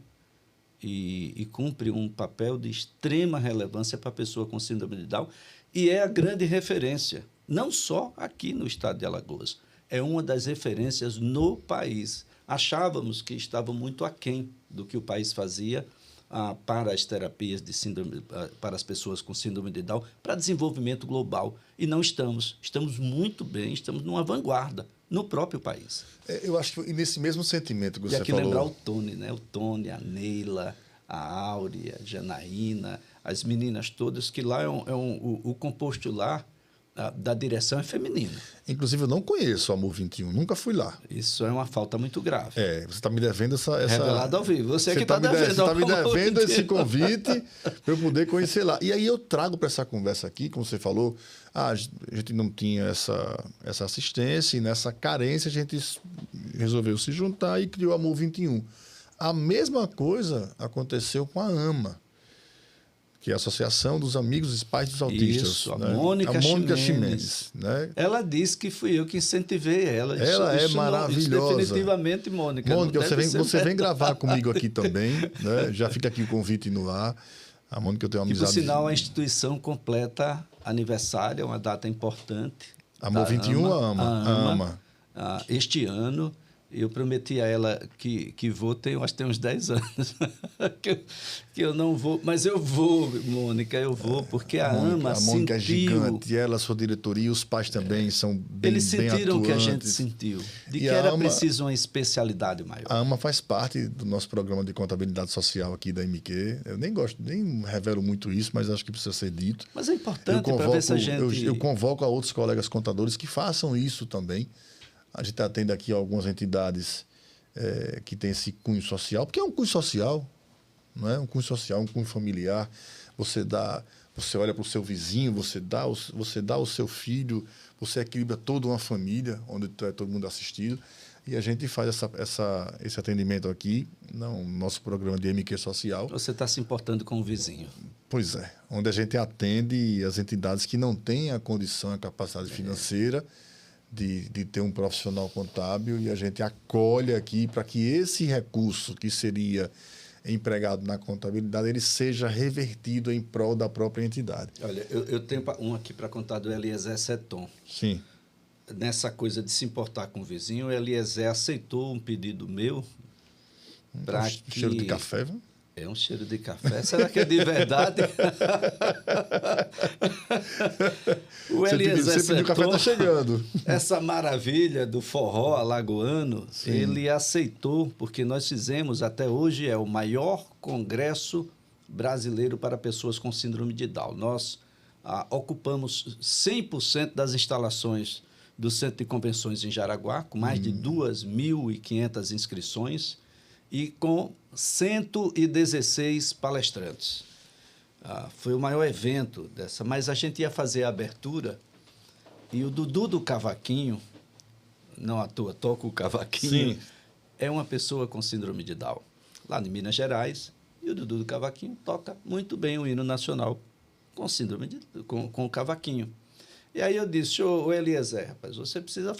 e cumpre um papel de extrema relevância para a pessoa com síndrome de Down, e é a grande referência, não só aqui no estado de Alagoas, é uma das referências no país. Achávamos que estava muito aquém do que o país fazia para as terapias de síndrome, para as pessoas com síndrome de Down, para desenvolvimento global. E não estamos. Estamos muito bem, estamos numa vanguarda no próprio país. Eu acho que nesse mesmo sentimento que você falou... E aqui lembrar o Tony, né? O Tony, a Neila, a Áurea, a Janaína, as meninas todas, que lá o composto lá da direção é feminino. Inclusive, eu não conheço o Amor 21, nunca fui lá. Isso é uma falta muito grave. Você está me devendo essa... Revelado ao vivo. Você que está devendo. Você está me devendo esse convite para eu poder conhecer lá. E aí eu trago para essa conversa aqui, como você falou, a gente não tinha essa assistência, e nessa carência a gente resolveu se juntar e criou o Amor 21. A mesma coisa aconteceu com a AMA, que é a Associação dos Amigos e Pais dos Autistas. Isso, a né? Mônica Ximenes. Né? Ela disse que fui eu que incentivei ela. Ela é maravilhosa. Definitivamente, Mônica. Mônica, você vem gravar comigo aqui também. Né? Já fica aqui o convite no ar. A Mônica, eu tenho uma amizade... E, por sinal, a instituição completa aniversário, é uma data importante. Amor 21, AMA. Este ano, eu prometi a ela que vou, acho que tem uns 10 anos, que eu não vou, mas eu vou, Mônica, eu vou, porque a AMA sentiu... A Mônica é gigante, ela, sua diretoria, os pais também são bem Eles sentiram o que a gente sentiu, de que era preciso uma especialidade maior. A AMA faz parte do nosso programa de contabilidade social aqui da MQ. Eu nem revelo muito isso, mas acho que precisa ser dito. Mas é importante para ver se a gente... Eu convoco a outros colegas contadores que façam isso também. A gente atende aqui algumas entidades que têm esse cunho social, porque é um cunho social, não é? Um cunho social, um cunho familiar. Você dá você olha para o seu vizinho, você dá ao seu filho, você equilibra toda uma família, onde é todo mundo assistido. E a gente faz esse atendimento aqui, no nosso programa de MQ Social. Você está se importando com o vizinho. Pois é, onde a gente atende as entidades que não têm a condição, a capacidade financeira de ter um profissional contábil, e a gente acolhe aqui para que esse recurso que seria empregado na contabilidade, ele seja revertido em prol da própria entidade. Olha, eu tenho um aqui para contar do Eliezer Seton. Sim. Nessa coisa de se importar com o vizinho, o Eliezer aceitou um pedido meu para que... Cheiro de café, viu? É um cheiro de café. Será que é de verdade? O Eliezer Seton, o café está chegando. Essa maravilha do forró alagoano, sim, ele aceitou, porque nós fizemos, até hoje, é o maior congresso brasileiro para pessoas com síndrome de Down. Nós ocupamos 100% das instalações do Centro de Convenções em Jaraguá, com mais de 2.500 inscrições e com 116 palestrantes. Foi o maior evento dessa, mas a gente ia fazer a abertura e o Dudu do Cavaquinho, não à toa, toca o cavaquinho, sim, é uma pessoa com síndrome de Down, lá em Minas Gerais, e o Dudu do Cavaquinho toca muito bem o hino nacional com síndrome com o cavaquinho. E aí eu disse, ô Eliezer, rapaz, você precisa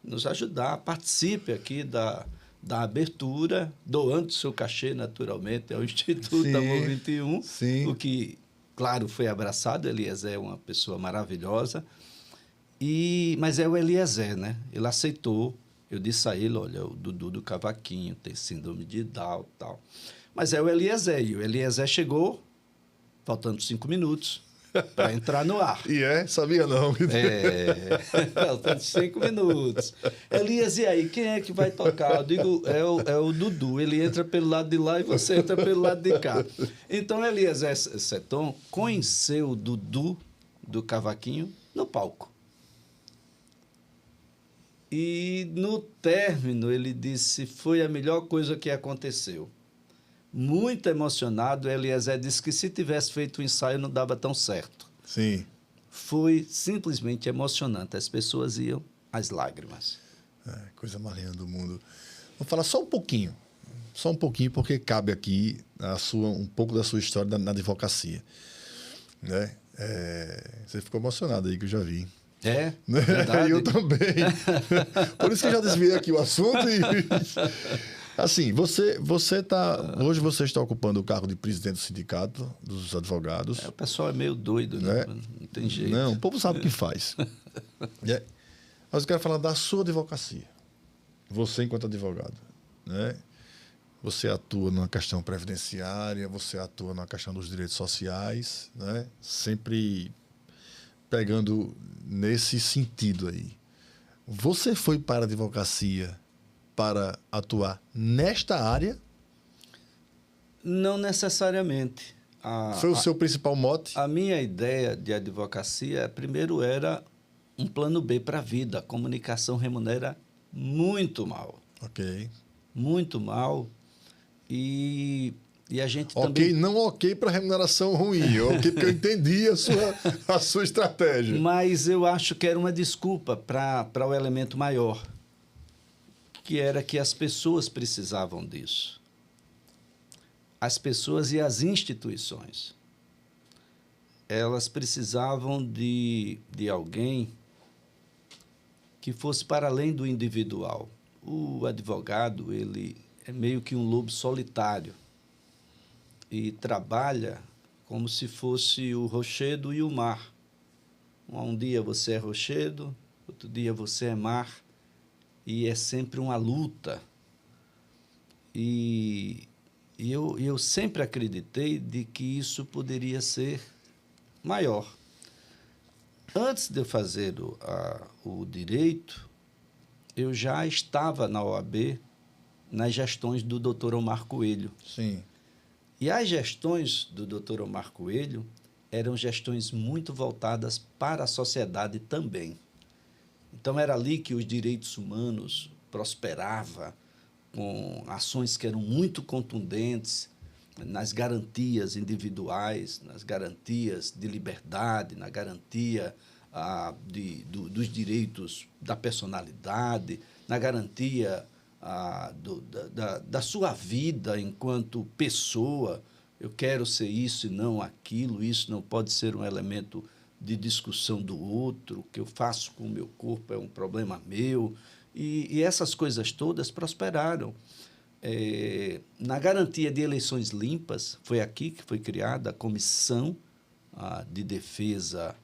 nos ajudar, participe aqui da abertura, doando seu cachê, naturalmente, ao Instituto Amor 21, sim, o que, claro, foi abraçado. Eliezer é uma pessoa maravilhosa, mas é o Eliezer, né? Ele aceitou. Eu disse a ele, olha, o Dudu do Cavaquinho tem síndrome de Down e tal. Mas é o Eliezer, e o Eliezer chegou, faltando 5 minutos, para entrar no ar. Sabia não. Faltando 5 minutos. Elias, e aí, quem é que vai tocar? Eu digo, é o Dudu. Ele entra pelo lado de lá e você entra pelo lado de cá. Então, Elias Seton conheceu o Dudu do Cavaquinho no palco. E, no término, ele disse, foi a melhor coisa que aconteceu. Muito emocionado, Eliezer disse que se tivesse feito o ensaio não dava tão certo. Sim. Foi simplesmente emocionante. As pessoas iam às lágrimas. Coisa mais linda do mundo. Vou falar só um pouquinho, porque cabe aqui um pouco da sua história na advocacia. Né? Você ficou emocionado aí, que eu já vi. Verdade. Eu também. Por isso que eu já desviei aqui o assunto e... Assim, hoje você está ocupando o cargo de presidente do sindicato dos advogados. O pessoal é meio doido, né? Não tem jeito. Não, o povo sabe o que faz. Mas eu quero falar da sua advocacia. Você enquanto advogado, né? Você atua numa questão previdenciária, você atua na questão dos direitos sociais, né? Sempre pegando nesse sentido aí. Você foi para a advocacia para atuar nesta área? Não necessariamente. Foi o seu principal mote? A minha ideia de advocacia, primeiro, era um plano B para a vida. A comunicação remunera muito mal. Ok. Muito mal. E a gente também... também... Não ok para remuneração ruim. Ok porque eu entendi a sua estratégia. Mas eu acho que era uma desculpa para o elemento maior, que era que as pessoas precisavam disso. As pessoas e as instituições. Elas precisavam de alguém que fosse para além do individual. O advogado, ele é meio que um lobo solitário e trabalha como se fosse o rochedo e o mar. Um dia você é rochedo, outro dia você é mar, e é sempre uma luta. E eu sempre acreditei de que isso poderia ser maior. Antes de eu fazer o direito, eu já estava na OAB, nas gestões do Dr. Omar Coelho. Sim. E as gestões do Dr. Omar Coelho eram gestões muito voltadas para a sociedade também. Então, era ali que os direitos humanos prosperavam, com ações que eram muito contundentes. nas garantias individuais, nas garantias de liberdade, na garantia dos direitos da personalidade, na garantia da sua vida enquanto pessoa. Eu quero ser isso e não aquilo, isso não pode ser um elemento de discussão do outro, o que eu faço com o meu corpo é um problema meu. E essas coisas todas prosperaram. Na garantia de eleições limpas, foi aqui que foi criada a Comissão de Defesa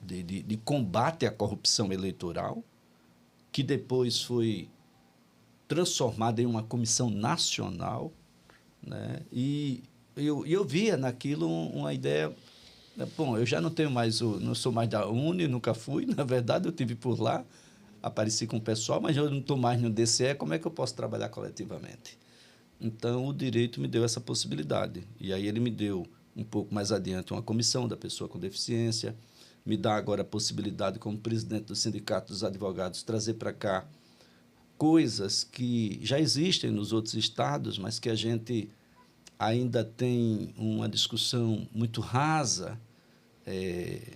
de Combate à Corrupção Eleitoral, que depois foi transformada em uma comissão nacional, né? E eu via naquilo uma ideia. Bom, eu já não tenho mais não sou mais da UNE, nunca fui, na verdade eu estive por lá, apareci com o pessoal, mas eu não estou mais no DCE, como é que eu posso trabalhar coletivamente? Então, o direito me deu essa possibilidade. E aí ele me deu, um pouco mais adiante, uma comissão da pessoa com deficiência, me dá agora a possibilidade, como presidente do Sindicato dos Advogados, trazer para cá coisas que já existem nos outros estados, mas que a gente ainda tem uma discussão muito rasa,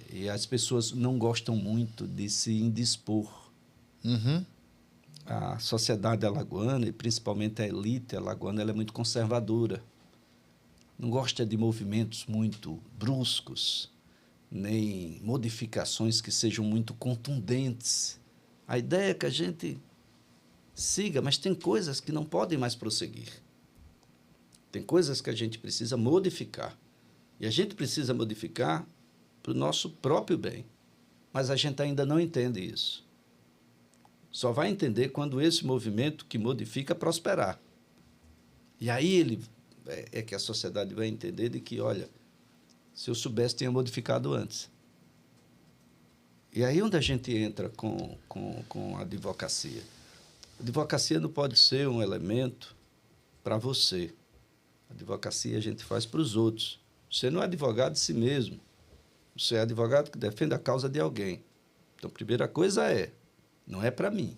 e as pessoas não gostam muito de se indispor. Uhum. A sociedade alagoana, e principalmente a elite alagoana, ela é muito conservadora. Não gosta de movimentos muito bruscos, nem modificações que sejam muito contundentes. A ideia é que a gente siga, mas tem coisas que não podem mais prosseguir. Tem coisas que a gente precisa modificar. E a gente precisa modificar para o nosso próprio bem. Mas a gente ainda não entende isso. Só vai entender quando esse movimento que modifica prosperar. E aí é que a sociedade vai entender de que, olha, se eu soubesse, tinha modificado antes. E aí onde a gente entra com a advocacia? A advocacia não pode ser um elemento para você. A advocacia a gente faz para os outros. Você não é advogado de si mesmo. Você é advogado que defende a causa de alguém. Então, a primeira coisa não é para mim.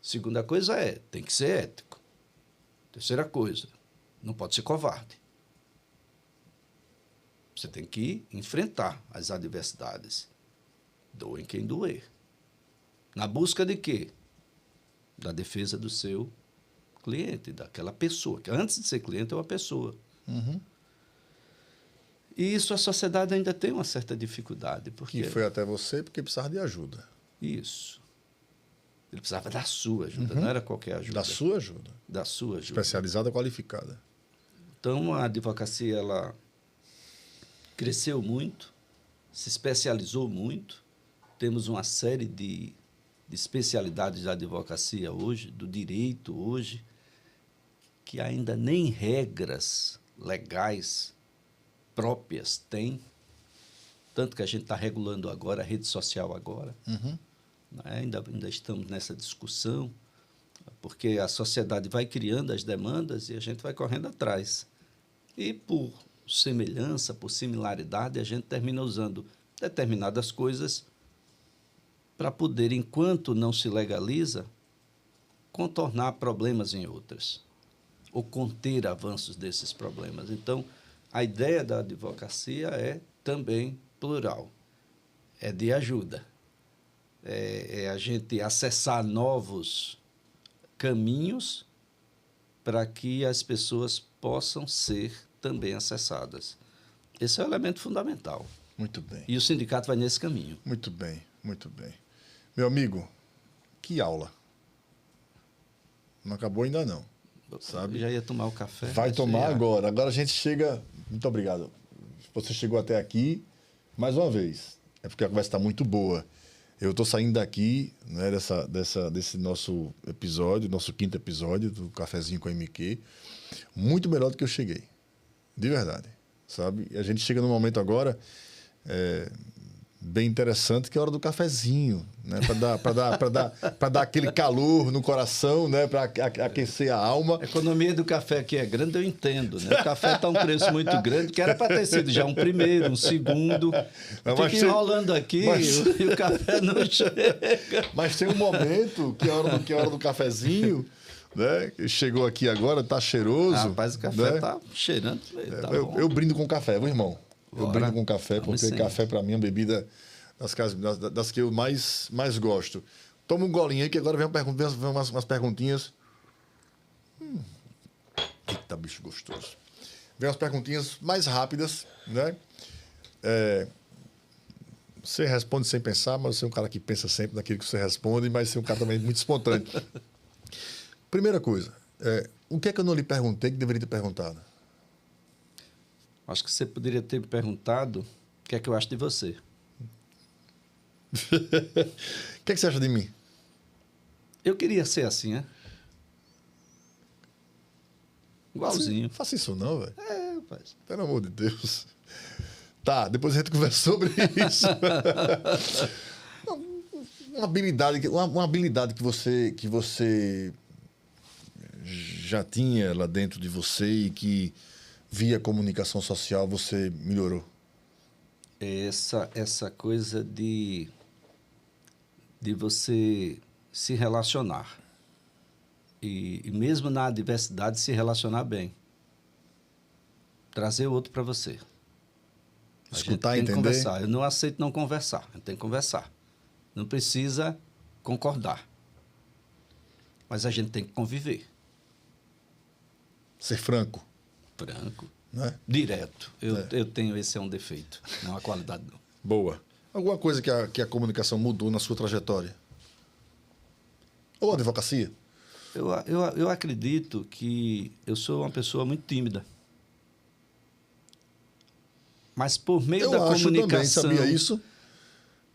Segunda coisa tem que ser ético. Terceira coisa, não pode ser covarde. Você tem que enfrentar as adversidades. Doem quem doer. Na busca de quê? Da defesa do seu cliente, daquela pessoa, que antes de ser cliente é uma pessoa. Uhum. E isso a sociedade ainda tem uma certa dificuldade. Porque... Que foi até você porque precisava de ajuda. Isso. Ele precisava da sua ajuda, não era qualquer ajuda. Da sua ajuda. Da sua ajuda. Especializada, qualificada. Então, a advocacia ela cresceu muito, se especializou muito. Temos uma série de especialidades da advocacia hoje, do direito hoje, que ainda nem regras legais próprias tem. Tanto que a gente está regulando agora, a rede social agora. Uhum. Ainda estamos nessa discussão, porque a sociedade vai criando as demandas e a gente vai correndo atrás. E, por semelhança, por similaridade, a gente termina usando determinadas coisas para poder, enquanto não se legaliza, contornar problemas em outras, ou conter avanços desses problemas. Então, a ideia da advocacia é também plural, é de ajuda. É a gente acessar novos caminhos para que as pessoas possam ser também acessadas. Esse é o elemento fundamental. Muito bem. E o sindicato vai nesse caminho. Muito bem, muito bem. Meu amigo, que aula. Não acabou ainda não, sabe? Eu já ia tomar o café. Vai tomar já... agora. Agora a gente chega... Muito obrigado. Você chegou até aqui, mais uma vez. É porque a conversa está muito boa. Eu estou saindo daqui, né, desse nosso episódio, nosso 5º episódio do Cafezinho com a MQ, muito melhor do que eu cheguei. De verdade, sabe? E a gente chega num momento agora bem interessante, que é a hora do cafezinho, né? Para dar aquele calor no coração, né? Para aquecer a alma. A economia do café aqui é grande, eu entendo, né? O café está um preço muito grande, que era para ter sido já um primeiro, um segundo. Fica enrolando aqui e o café não chega. Mas tem um momento, que é a hora do cafezinho, né? Chegou aqui agora, tá cheiroso. Rapaz, o café né? tá cheirando. Tá bom. Eu brindo com café, viu, irmão? Eu Bora. brindo com café, Vamos porque sim. café para mim é uma bebida das que eu mais gosto. Toma um golinho aí, que agora vem umas perguntinhas. Eita, bicho gostoso. Vem umas perguntinhas mais rápidas, né? Você responde sem pensar, mas você é um cara que pensa sempre naquilo que você responde, mas você é um cara também muito espontâneo. Primeira coisa, o que é que eu não lhe perguntei que deveria ter perguntado? Acho que você poderia ter me perguntado o que é que eu acho de você. O que é que você acha de mim? Eu queria ser assim, né? Igualzinho. Não faça isso não, velho. Rapaz. Pelo amor de Deus. Tá, depois a gente conversa sobre isso. uma habilidade que você já tinha lá dentro de você e que via comunicação social você melhorou. Essa coisa de você se relacionar. E mesmo na adversidade, se relacionar bem. Trazer o outro para você. Escutar, tem entender. que conversar. Eu não aceito não conversar. A gente tem que conversar. Não precisa concordar. Mas a gente tem que conviver. Ser franco. Franco. Né? Direto. Eu tenho, esse é um defeito. Não é uma qualidade, não. Boa. Alguma coisa que a comunicação mudou na sua trajetória? Ou a advocacia? Eu acredito que eu sou uma pessoa muito tímida. Mas por meio da comunicação... também, sabia isso?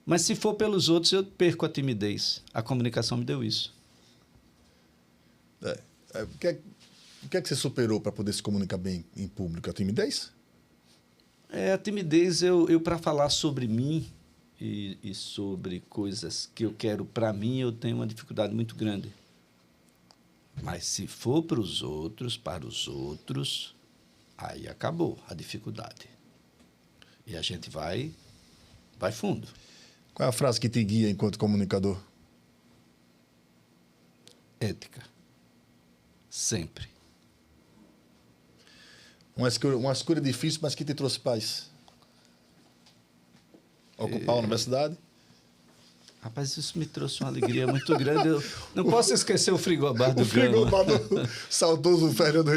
Mas se for pelos outros, eu perco a timidez. A comunicação me deu isso. O que é que você superou para poder se comunicar bem em público? A timidez? A timidez, eu para falar sobre mim e sobre coisas que eu quero para mim, eu tenho uma dificuldade muito grande. Mas se for para os outros, aí acabou a dificuldade. E a gente vai fundo. Qual é a frase que te guia enquanto comunicador? Ética. Sempre. Uma escolha difícil, mas que te trouxe paz. Ocupar a universidade? Rapaz, isso me trouxe uma alegria muito grande. Eu não posso esquecer o frigobar do O frigobar Gama. do saudoso Fernando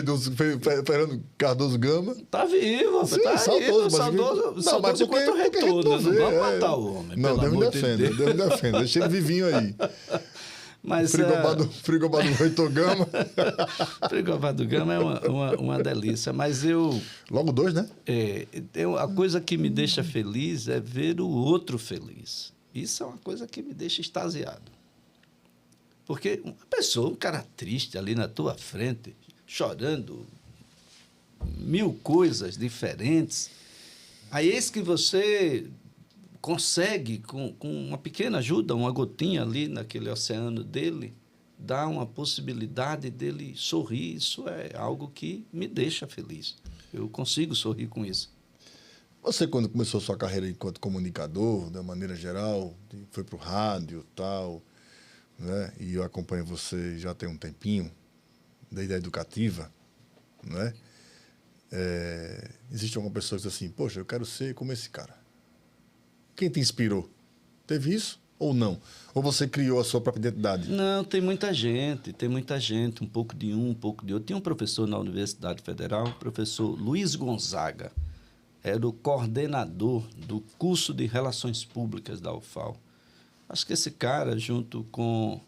Cardoso Gama. Tá vivo, rapaz. Sim, Tá saudoso, vivo. Mas Saudoso enquanto retorno. Não vamos matar o homem. Não, Deus me amor de defenda. Deus. Deus me defenda. Deixa ele vivinho aí. Mas, Frigobar do Reitor Gama. frigobar do Gama é uma delícia. Mas Logo 2, né? a coisa que me deixa feliz é ver o outro feliz. Isso é uma coisa que me deixa extasiado. Porque uma pessoa, um cara triste ali na tua frente, chorando, 1000 coisas diferentes, aí eis que você consegue, com uma pequena ajuda, uma gotinha ali naquele oceano dele, dar uma possibilidade dele sorrir. Isso é algo que me deixa feliz. Eu consigo sorrir com isso. Você, quando começou sua carreira enquanto comunicador, de maneira geral, foi para o rádio e tal, né? E eu acompanho você já tem um tempinho, desde a educativa, né? Existe alguma pessoa que diz assim, poxa, eu quero ser como esse cara. Quem te inspirou? Teve isso ou não? Ou você criou a sua própria identidade? Não, tem muita gente, um pouco de um pouco de outro. Tinha um professor na Universidade Federal, o professor Luiz Gonzaga, era o coordenador do curso de Relações Públicas da UFAL. Acho que esse cara, junto com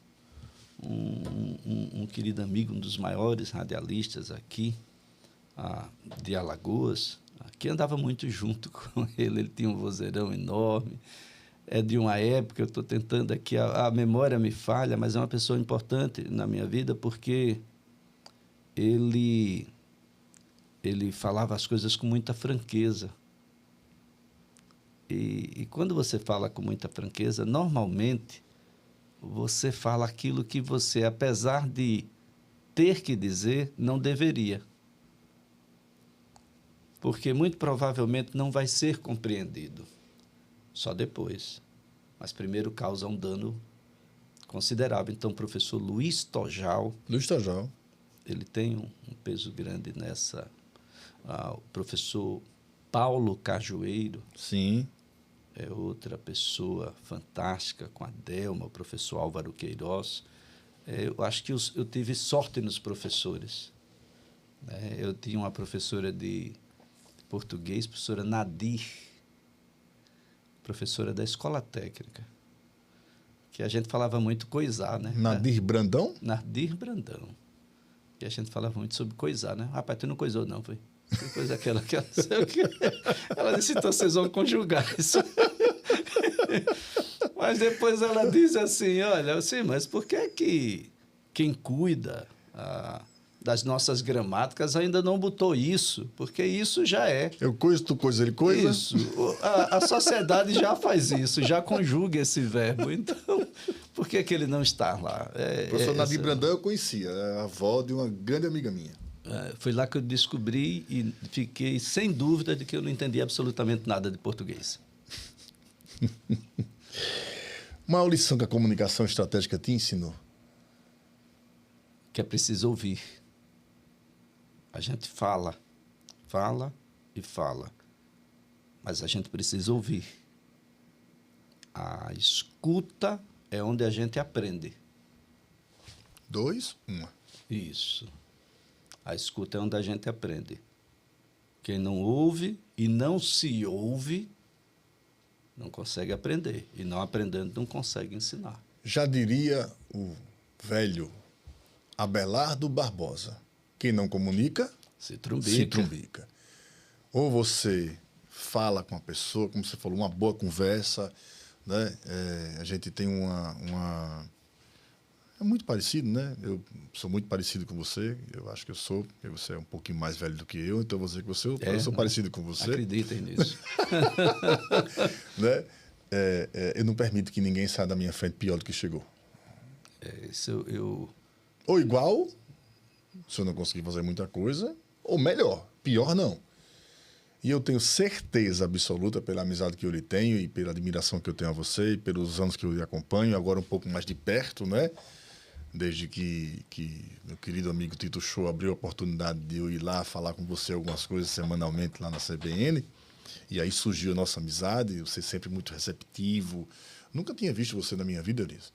um querido amigo, um dos maiores radialistas aqui, de Alagoas, que andava muito junto com ele tinha um vozeirão enorme. É de uma época, eu estou tentando aqui, a memória me falha, mas é uma pessoa importante na minha vida, porque ele falava as coisas com muita franqueza. E quando você fala com muita franqueza, normalmente você fala aquilo que você, apesar de ter que dizer, não deveria. Porque muito provavelmente não vai ser compreendido. Só depois. Mas primeiro causa um dano considerável. Então, o professor Luiz Tojal, Luiz Tojal. ele tem um peso grande nessa. O professor Paulo Cajueiro, Sim. é outra pessoa fantástica, com a Delma, o professor Álvaro Queiroz. Eu acho que eu tive sorte nos professores. Eu tinha uma professora de português, professora Nadir, professora da escola técnica, que a gente falava muito coisar, né? Nadir Brandão? Nadir Brandão. E a gente falava muito sobre coisar, né? Rapaz, tu não coisou não, foi? Que coisa aquela que ela não sei o que. Ela disse, então vocês vão conjugar isso. Mas depois ela diz assim, olha, assim, mas por que que quem cuida das nossas gramáticas ainda não botou isso? Porque isso já é. Eu coiso, tu coisa, ele coisa? Isso. A sociedade já faz isso, já conjuga esse verbo. Então, por que que ele não está lá? O professor Nadir Brandão eu conhecia, é a avó de uma grande amiga minha. Foi lá que eu descobri e fiquei sem dúvida de que eu não entendia absolutamente nada de português. Maior lição que a comunicação estratégica te ensinou? Que é preciso ouvir. A gente fala e fala, mas a gente precisa ouvir. A escuta é onde a gente aprende. 2, 1. Isso. A escuta é onde a gente aprende. Quem não ouve e não se ouve, não consegue aprender. E não aprendendo, não consegue ensinar. Já diria o velho Abelardo Barbosa, quem não comunica, se trumbica. Se trumbica. Ou você fala com a pessoa, como você falou, uma boa conversa, né? A gente tem uma... É muito parecido, né? Eu sou muito parecido com você. Eu acho que eu sou, porque você é um pouquinho mais velho do que eu, então eu sou parecido com você. Acreditem nisso. Né? Eu não permito que ninguém saia da minha frente pior do que chegou. Ou igual, se eu não conseguir fazer muita coisa, ou melhor, pior não. E eu tenho certeza absoluta, pela amizade que eu lhe tenho e pela admiração que eu tenho a você e pelos anos que eu lhe acompanho, agora um pouco mais de perto, né? Desde que meu querido amigo Tito Show abriu a oportunidade de eu ir lá falar com você algumas coisas semanalmente lá na CBN. E aí surgiu a nossa amizade, você sempre muito receptivo. Nunca tinha visto você na minha vida, Elias.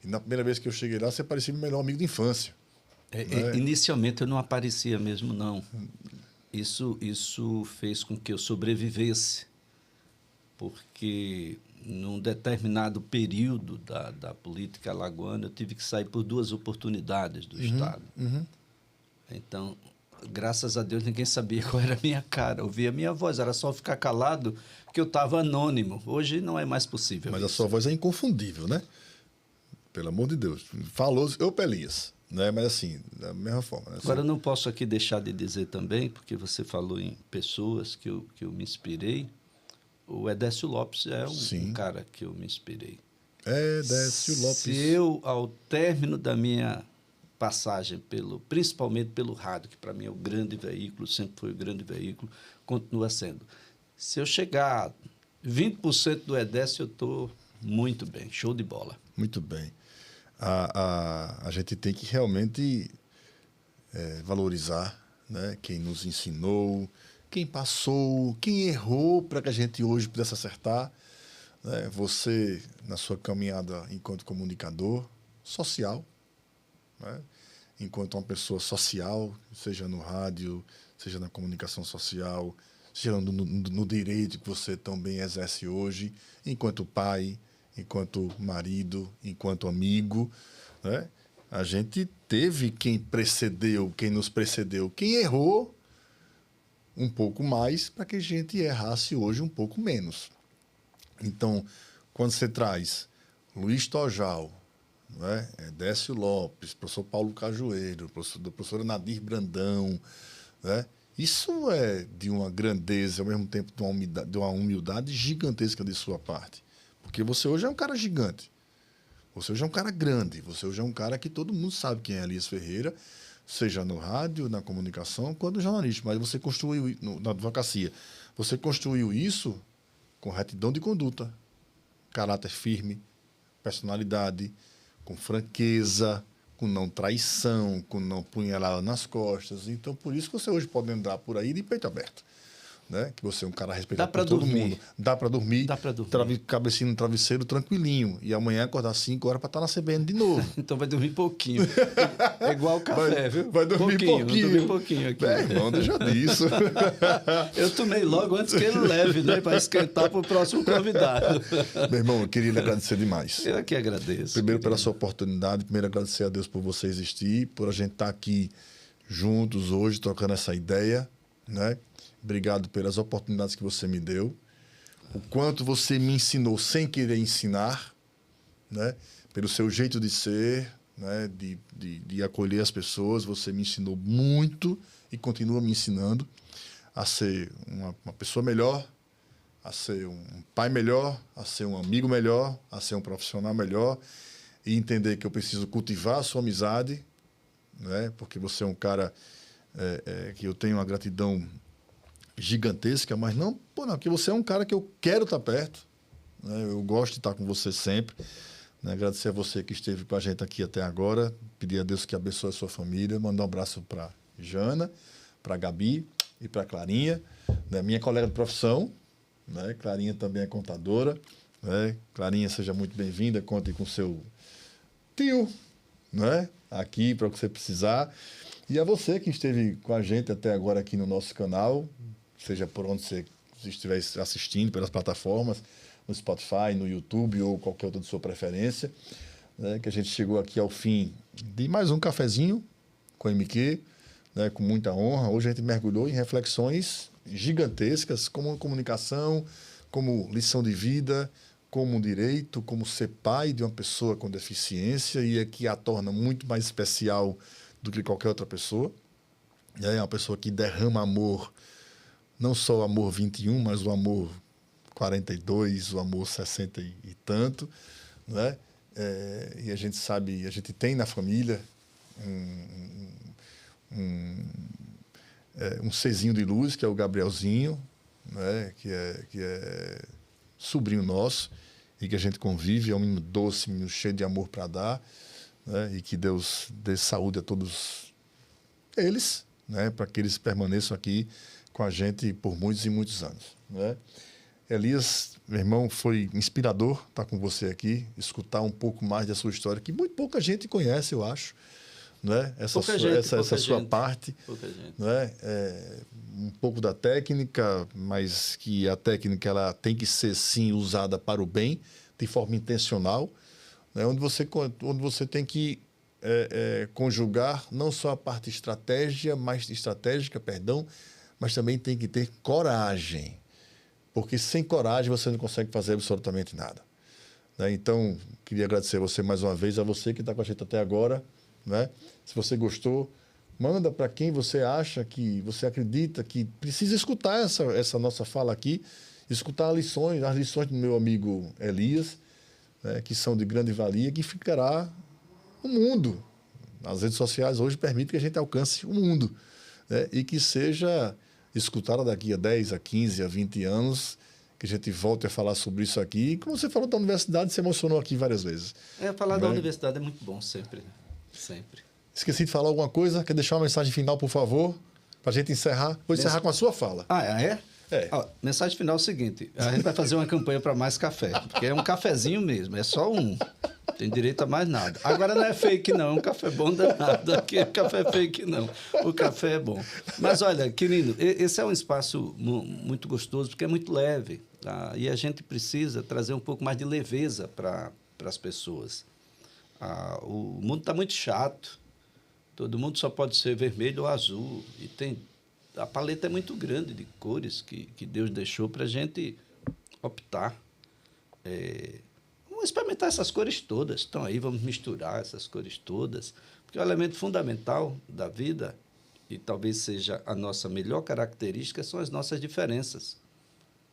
E na primeira vez que eu cheguei lá, você parecia o meu melhor amigo de infância. Né? Inicialmente eu não aparecia mesmo, não. Isso fez com que eu sobrevivesse, porque num determinado período da política alagoana eu tive que sair por 2 oportunidades do Estado. Então, graças a Deus, ninguém sabia qual era a minha cara, ouvia a minha voz, era só ficar calado que eu estava anônimo. Hoje não é mais possível. Mas a sua voz é inconfundível, né? Pelo amor de Deus. Falou, Elias. Né? Mas assim, da mesma forma. Né? Agora, eu não posso aqui deixar de dizer também, porque você falou em pessoas que eu me inspirei. O Edécio Lopes é um cara que eu me inspirei. Edécio Lopes. Se eu, ao término da minha passagem, principalmente pelo rádio, que para mim é o grande veículo, sempre foi o grande veículo, continua sendo. Se eu chegar a 20% do Edécio, eu estou muito bem, show de bola. Muito bem. A gente tem que realmente valorizar, né, quem nos ensinou, quem passou, quem errou para que a gente hoje pudesse acertar. Né? Você, na sua caminhada enquanto comunicador social, né? Enquanto uma pessoa social, seja no rádio, seja na comunicação social, seja no direito que você também exerce hoje, enquanto pai, enquanto marido, enquanto amigo, né? A gente teve quem nos precedeu, quem errou um pouco mais para que a gente errasse hoje um pouco menos. Então, quando você traz Luiz Tojal, né? Edécio Lopes, professor Paulo Cajueiro, professora Nadir Brandão, né? Isso é de uma grandeza, ao mesmo tempo de uma humildade gigantesca de sua parte. Porque você hoje é um cara gigante. Você hoje é um cara grande. Você hoje é um cara que todo mundo sabe quem é Elias Ferreira, seja no rádio, na comunicação, quanto no jornalismo. Mas você construiu, na advocacia, você construiu isso com retidão de conduta, caráter firme, personalidade, com franqueza, com não traição, com não punhalada nas costas. Então, por isso que você hoje pode andar por aí de peito aberto. Né? Que você é um cara respeitado por todo mundo. Dá para dormir. Dá para dormir. Cabecinho no travesseiro, tranquilinho. E amanhã acordar 5 horas para estar na CBN de novo. Então vai dormir pouquinho. É igual o café, viu? Vai dormir pouquinho. Dormir pouquinho aqui. Irmão, deixa disso. Eu tomei logo antes que ele leve, né? Para esquentar para o próximo convidado. Meu irmão, eu queria lhe agradecer demais. Eu que agradeço. Primeiro pela sua oportunidade. Primeiro agradecer a Deus por você existir. Por a gente estar aqui juntos hoje, trocando essa ideia. Né? Obrigado pelas oportunidades que você me deu. O quanto você me ensinou sem querer ensinar, né? Pelo seu jeito de ser, né? de acolher as pessoas. Você me ensinou muito e continua me ensinando a ser uma pessoa melhor, a ser um pai melhor, a ser um amigo melhor, a ser um profissional melhor e entender que eu preciso cultivar a sua amizade, né? Porque você é um cara que eu tenho uma gratidão gigantesca, mas não, porque você é um cara que eu quero estar perto, né? Eu gosto de estar com você sempre, né? Agradecer a você que esteve com a gente aqui até agora, pedir a Deus que abençoe a sua família, mandar um abraço para Jana, para Gabi e para Clarinha, né? Minha colega de profissão, né? Clarinha também é contadora, né? Clarinha, seja muito bem-vinda, conte com seu tio, né? Aqui para o que você precisar. E a você que esteve com a gente até agora aqui no nosso canal, seja por onde você estiver assistindo, pelas plataformas, no Spotify, no YouTube ou qualquer outra de sua preferência, né? Que a gente chegou aqui ao fim de mais um cafezinho com a MQ, né? Com muita honra. Hoje a gente mergulhou em reflexões gigantescas, como comunicação, como lição de vida, como direito, como ser pai de uma pessoa com deficiência e é que a torna muito mais especial do que qualquer outra pessoa. É uma pessoa que derrama amor, não só o amor 21, mas o amor 42, o amor 60 e tanto, né? E a gente sabe, a gente tem na família um serzinho de luz, que é o Gabrielzinho, né? que é sobrinho nosso e que a gente convive, é um menino doce, um menino cheio de amor para dar, né? E que Deus dê saúde a todos eles, né? Para que eles permaneçam aqui com a gente por muitos e muitos anos, né? Elias, meu irmão, foi inspirador estar com você aqui, escutar um pouco mais da sua história, que muito pouca gente conhece, eu acho, né? Essa sua parte, né? Um pouco da técnica, mas que a técnica ela tem que ser sim usada para o bem, de forma intencional, né? Onde você tem que conjugar não só a parte estratégica, mas também tem que ter coragem, porque sem coragem você não consegue fazer absolutamente nada, né? Então, queria agradecer a você mais uma vez, a você que está com a gente até agora, né? Se você gostou, manda para quem você acha que você acredita que precisa escutar essa nossa fala aqui, escutar as lições do meu amigo Elias, né? Que são de grande valia, que ficará no mundo. As redes sociais hoje permitem que a gente alcance o mundo, né? E que seja escutada daqui a 10, a 15, a 20 anos, que a gente volte a falar sobre isso aqui. E como você falou da universidade, se emocionou aqui várias vezes. Falar da universidade é muito bom sempre, né? Sempre. Esqueci de falar alguma coisa? Quer deixar uma mensagem final, por favor? Para a gente encerrar. Vou encerrar com a sua fala. É? Ó, mensagem final é o seguinte. A gente vai fazer uma campanha para mais café. Porque é um cafezinho mesmo. É só um. Tem direito a mais nada. Agora não é fake, não. É um café bom danado. Aqui é café fake, não. O café é bom. Mas, olha, querido, esse é um espaço muito gostoso, porque é muito leve. Tá? E a gente precisa trazer um pouco mais de leveza para as pessoas. O mundo está muito chato. Todo mundo só pode ser vermelho ou azul. E a paleta é muito grande de cores que Deus deixou para a gente optar. Vamos experimentar essas cores todas. Estão aí, vamos misturar essas cores todas. Porque o elemento fundamental da vida, e talvez seja a nossa melhor característica, são as nossas diferenças.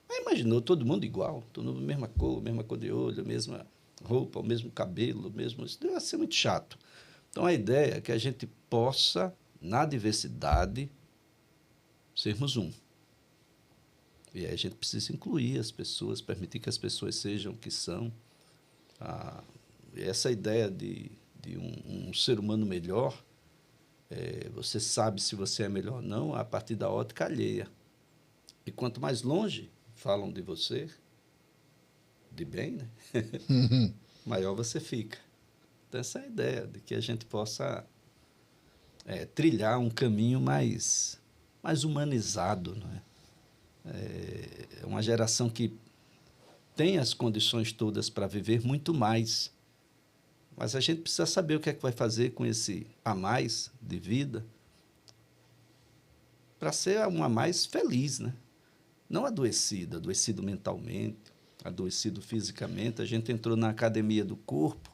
Mas imaginou todo mundo igual, todo mundo mesma cor de olho, mesma roupa, o mesmo cabelo, isso deve ser muito chato. Então, a ideia é que a gente possa, na diversidade, sermos um. E aí a gente precisa incluir as pessoas, permitir que as pessoas sejam o que são. essa ideia de um ser humano melhor, você sabe se você é melhor ou não a partir da ótica alheia. E quanto mais longe falam de você, de bem, né? Maior você fica. Então, essa é a ideia de que a gente possa trilhar um caminho mais humanizado, não é? É uma geração que tem as condições todas para viver muito mais, mas a gente precisa saber o que é que vai fazer com esse a mais de vida para ser uma mais feliz, né? Não adoecido mentalmente, adoecido fisicamente. A gente entrou na academia do corpo,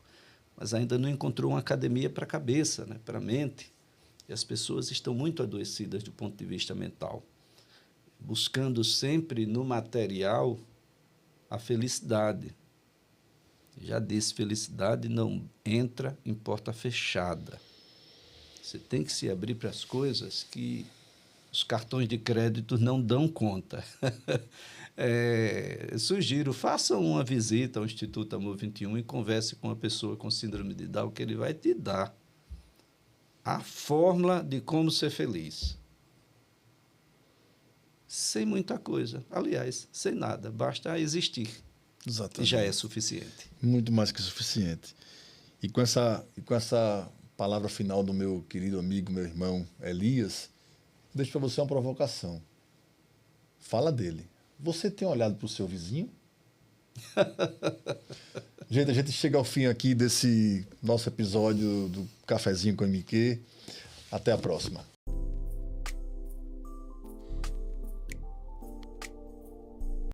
mas ainda não encontrou uma academia para a cabeça, né? Para a mente. E as pessoas estão muito adoecidas do ponto de vista mental, buscando sempre no material a felicidade. Já disse, felicidade não entra em porta fechada. Você tem que se abrir para as coisas que os cartões de crédito não dão conta. Sugiro, faça uma visita ao Instituto Amor 21 e converse com uma pessoa com síndrome de Down, que ele vai te dar a fórmula de como ser feliz. Sem muita coisa. Aliás, sem nada. Basta existir. Exatamente. E já é suficiente. Muito mais que suficiente. E com essa palavra final do meu querido amigo, meu irmão Elias, deixo para você uma provocação. Fala dele. Você tem olhado para o seu vizinho? Gente, a gente chega ao fim aqui desse nosso episódio do Cafezinho com MQ. Até a próxima.